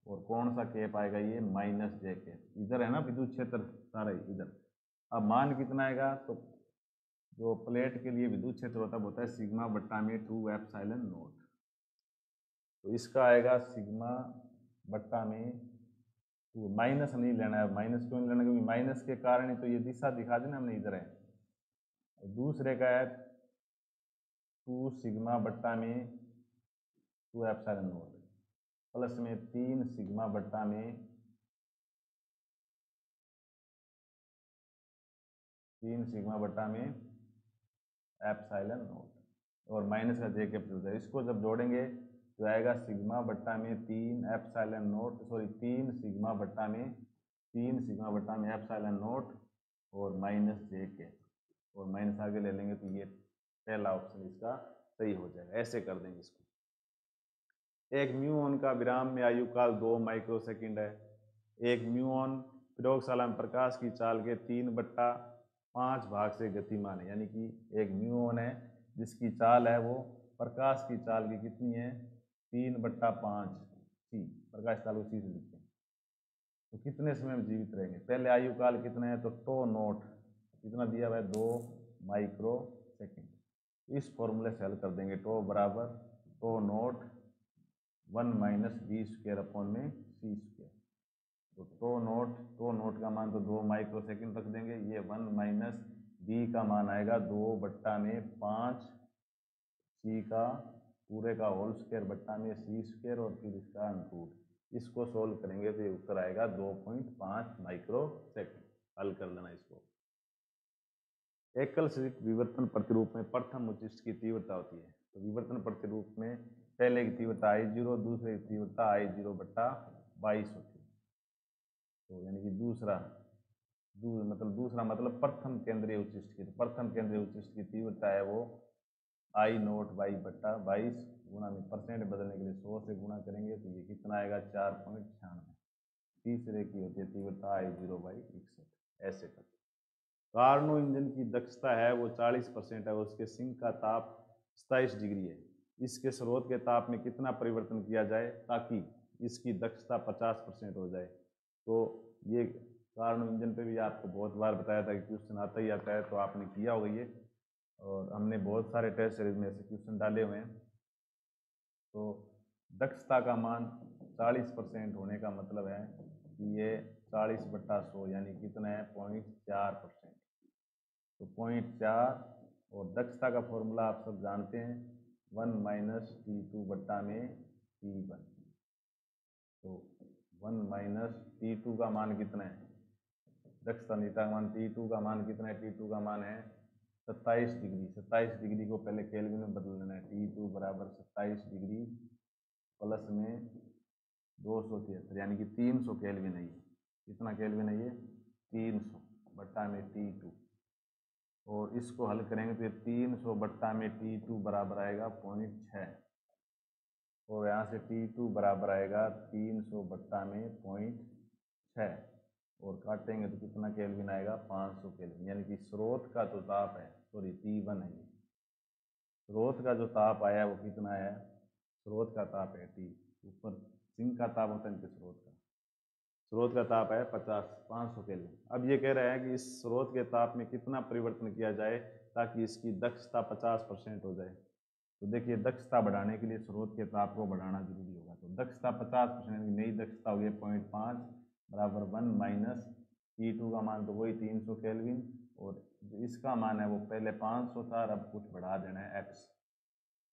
और कौन सा केप आएगा, ये माइनस जे केप। इधर है ना विद्युत क्षेत्र सारा इधर। अब मान कितना आएगा, तो जो प्लेट के लिए विद्युत क्षेत्र होता है सिग्मा बट्टा में 2 एप्सिलॉन नॉट। तो इसका आएगा सिग्मा बट्टा में, तो माइनस नहीं लेना है। माइनस क्यों नहीं लेना, क्योंकि माइनस के कारण ही तो ये दिशा दिखा दी ना हमने, इधर है। दूसरे का है 2 सिग्मा बट्टा में 2 एप्सिलॉन नॉट प्लस में 3 सिग्मा बट्टा में 3 सिग्मा बट्टा में एप्सिलॉन नॉट, और माइनस का जे कैपिटल होता है। इसको जब जोड़ेंगे तो आएगा सिग्मा बट्टा में 3 एप्सिलॉन नॉट, सॉरी 3 सिग्मा बट्टा में एप्सिलॉन नॉट और माइनस जे के, और माइनस आगे ले लेंगे तो ये पहला ऑप्शन इसका सही हो जाएगा। ऐसे कर देंगे इसको। एक म्यूऑन का विराम में आयु काल 2 माइक्रोसेकंड है। एक म्यूऑन प्रयोगशाला में प्रकाश की चाल के 3/5 भाग से गतिमान है, यानी कि एक म्यूऑन है जिसकी चाल है वो प्रकाश की चाल की कितनी है 3/5 सी, प्रकाश चाल को सी से लिखते हैं। तो कितने समय में जीवित रहेंगे, पहले आयु काल कितना है, तो टो नोट कितना दिया हुआ है 2 माइक्रो सेकेंड। इस फॉर्मूले से हल कर देंगे, टो बराबर tau naught 1 minus b square upon में सी स्क्वायर। तो टो नोट का मान तो 2 माइक्रो सेकेंड रख देंगे, ये 1 माइनस बी का मान आएगा 2/5 सी का पूरे का होल स्क्वायर बट्टा में सी स्क्वायर, और फिर इसका अंटूट। इसको सोल्व करेंगे तो ये उत्तर आएगा 2.5 माइक्रो सेकेंड। हल कर लेना इसको। एकल स्लिट विवर्तन प्रतिरूप में प्रथम उच्चिष्ट की तीव्रता होती है। तो विवर्तन प्रतिरूप में पहले की तीव्रता I0, दूसरे की तीव्रता I0/22 होती है। तो यानी कि दूसरा मतलब प्रथम केंद्रीय उच्चिष्ट की, तो प्रथम केंद्रीय उच्चिष्ट की तीव्रता है वो I0/22 गुणा में परसेंट बदलने के लिए 100 से गुणा करेंगे तो ये कितना आएगा 4.96। तीसरे की होती है तीव्रता I0/61। ऐसे कर कार्नो इंजन की दक्षता है वो 40% है, उसके सिंक का ताप 27 डिग्री है। इसके स्रोत के ताप में कितना परिवर्तन किया जाए ताकि इसकी दक्षता 50% हो जाए। तो ये कार्नो इंजन पे भी आपको बहुत बार बताया था कि क्वेश्चन आता ही आता है, तो आपने किया होगा ये, और हमने बहुत सारे टेस्ट सीरीज में ऐसे क्वेश्चन डाले हुए हैं। तो दक्षता का मान 40% होने का मतलब है कि ये 40/100 यानी कितना है 0.4%। तो 0.4 और दक्षता का फॉर्मूला आप सब जानते हैं 1 - T2 बट्टा में T1। तो 1 - T2 का मान कितना है, दक्षता नीता का मान T2 का मान कितना है, T2 का मान है 27 डिग्री। 27 डिग्री को पहले केल्विन में बदल लेना है। T2 बराबर 27 डिग्री प्लस में 273 यानी कि 300 केल्विन है ये। कितना केल्विन है ये 300 बट्टा में T2, और इसको हल करेंगे तो ये 300 बट्टा में T2 बराबर आएगा 0.6, और यहाँ से T2 बराबर आएगा 300 बट्टा में 0.6, और काटेंगे तो कितना केल्विन आएगा 500 केल्विन। यानी कि स्रोत का जो ताप है, सॉरी T1 है ये, स्रोत का जो ताप आया वो कितना है, स्रोत का ताप है T, ऊपर सिंक का ताप होता है इनके स्रोत का ताप है 500 केल्विन। अब ये कह रहा है कि इस स्रोत के ताप में कितना परिवर्तन किया जाए ताकि इसकी दक्षता 50% हो जाए। तो देखिए दक्षता बढ़ाने के लिए स्रोत के ताप को बढ़ाना जरूरी होगा। तो दक्षता 50% की नई दक्षता हो गई 0.5 बराबर 1 - T2 का मान तो वही 300 केल्विन, और जो इसका मान है वो पहले 500 था, अब कुछ बढ़ा देना है x।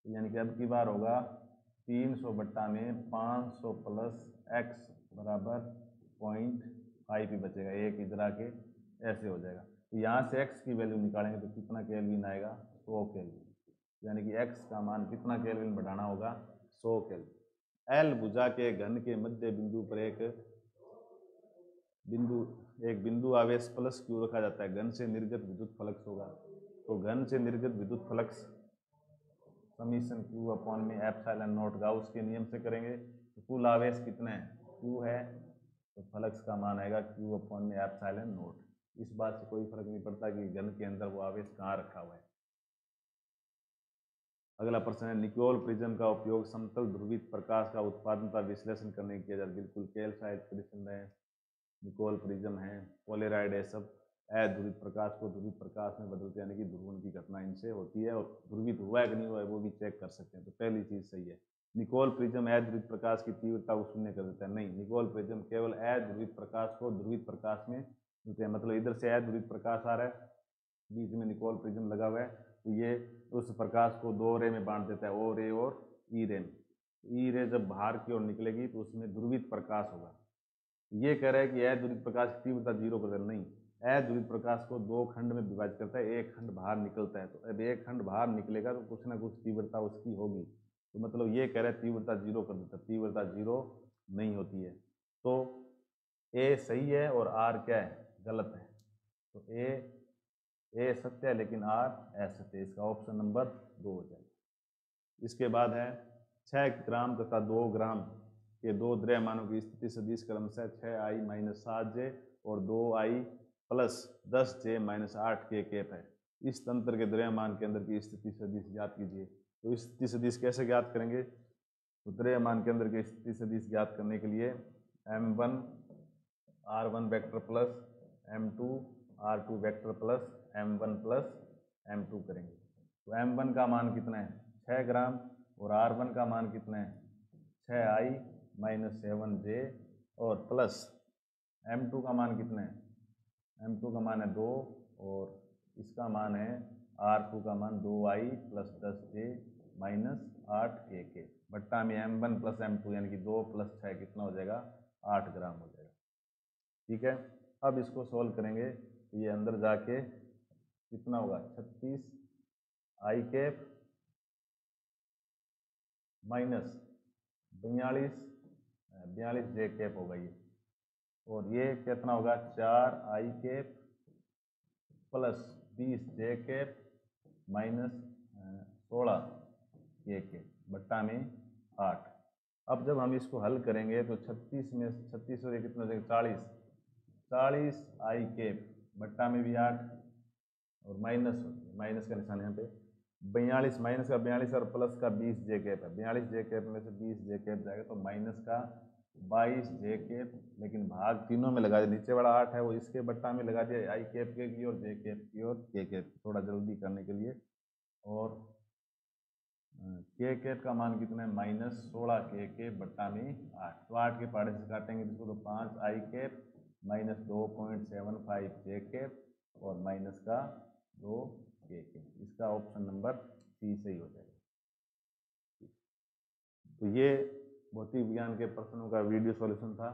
तो यानी कि अब की बार होगा 300 बट्टा में 500 प्लस x बराबर 0.5 ही बचेगा, एक इधर आके ऐसे हो जाएगा। तो यहाँ से x की वैल्यू निकालेंगे तो कितना केल्विन आएगा 100 केल्विन, यानी कि x का मान कितना केल्विन बढ़ाना होगा 100 केल्विन। एल भुजा के घन के मध्य बिंदु पर एक बिंदु आवेश प्लस क्यू रखा जाता है। घन से निर्गत विद्युत फ्लक्स होगा। तो घन से निर्गत विद्युत फ्लक्स समीशन क्यू अपॉन में एप्सिलॉन नॉट गाउस के नियम से करेंगे। तो कुल आवेश कितना है क्यू है, तो फ्लक्स का मान आएगा क्यू अपॉन में एप्सिलॉन नॉट। इस बात से कोई फर्क नहीं पड़ता कि घन के अंदर वो आवेश कहाँ रखा हुआ है। अगला प्रश्न है निकोल प्रिज्म का उपयोग समतल ध्रुवित प्रकाश का उत्पादन का विश्लेषण करने के किया जाता है। बिल्कुल कैल्साइट प्रिज्म है, निकोल प्रिज्म है, पोलेराइड है, सब अध्रुवित प्रकाश को ध्रुवित प्रकाश में बदलते हैं, यानी कि ध्रुवण की घटना इनसे होती है, और ध्रुवित हुआ है कि नहीं हुआ है वो भी चेक कर सकते हैं। तो पहली चीज सही है, निकोल प्रिज्म अध्रुवित प्रकाश की तीव्रता को शून्य कर देता है। नहीं, निकोल प्रिज्म केवल अध्रुवित प्रकाश को ध्रुवित प्रकाश में बदलते हैं। मतलब इधर से अध्रुवित प्रकाश आ रहा है, बीच में निकोल प्रिज्म लगा हुआ है, तो ये उस प्रकाश को दो रे में बांट देता है, ओ रे और ई रे में। ई रे जब बाहर की ओर निकलेगी तो उसमें ध्रुवित प्रकाश होगा। ये कह रहा है कि अध्रुवित प्रकाश की तीव्रता 0 कर देना। नहीं, अध्रुवित प्रकाश को दो खंड में विभाजित करता है, एक खंड बाहर निकलता है। तो अब एक खंड बाहर निकलेगा तो कुछ ना कुछ तीव्रता उसकी होगी। तो मतलब ये कह रहा है तीव्रता 0 कर देता है, तीव्रता 0 नहीं होती है। तो ए सही है और आर क्या है, गलत है। तो ए सत्य है लेकिन आर असत्य है। इसका ऑप्शन नंबर 2 हो जाएगा। इसके बाद है 6 ग्राम तथा 2 ग्राम के दो द्रव्यमानों की स्थिति सदिश क्रमशः 6I - 7J और 2I + 10J - 8K कैप है। इस तंत्र के द्रव्यमान के अंदर की स्थिति सदिश ज्ञात कीजिए। तो स्थिति सदिश कैसे ज्ञात करेंगे, तो द्रव्यमान के अंदर की स्थिति सदिश ज्ञात करने के लिए M1 R1 vector plus M2 R2 vector plus M1 plus M2 करेंगे। तो M1 का मान कितना है 6 ग्राम, और R1 का मान कितना है 6I - 7J, और प्लस M2 का मान कितना है, M2 का मान है 2, और इसका मान है R2 का मान 2I + 10J - 8K बट्टा में M1 + M2 यानी कि 2 + 6 कितना हो जाएगा 8 ग्राम हो जाएगा। ठीक है, अब इसको सोल्व करेंगे तो ये अंदर जाके कितना होगा 36I cap minus 42 J cap होगा ये, और ये कितना होगा 4I cap plus 20 J cap minus 16 K cap. बट्टा में 8। अब जब हम इसको हल करेंगे तो 36 में 36 और ये कितना हो जाएगा 40 आई कैप बट्टा में भी 8 और माइनस का निशान यहाँ पे 42 माइनस का 42 और प्लस का 20 जे कैप है। 42 जे कैप में से 20 जे कैप जाएगा तो माइनस का 22 जे कैप, लेकिन भाग तीनों में लगा दिया। नीचे वाला 8 है वो इसके बट्टा में लगा दिया, आई कैप के की और जे कैप की और के कैप, थोड़ा जल्दी करने के लिए। और के कैप का मान कितना है -16 के कैप बट्टा में 8। तो 8 के पहाड़े से काटेंगे इसको तो 5 आई कैप माइनस 2.75 जे कैप और माइनस का 2 के कैप। इसका ऑप्शन नंबर सी सही हो जाएगा। तो ये भौतिक विज्ञान के प्रश्नों का वीडियो सॉल्यूशन था।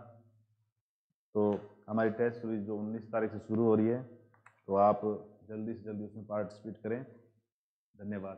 तो हमारी टेस्ट सीरीज जो 19 तारीख से शुरू हो रही है, तो आप जल्दी से जल्दी उसमें पार्टिसिपेट करें। धन्यवाद।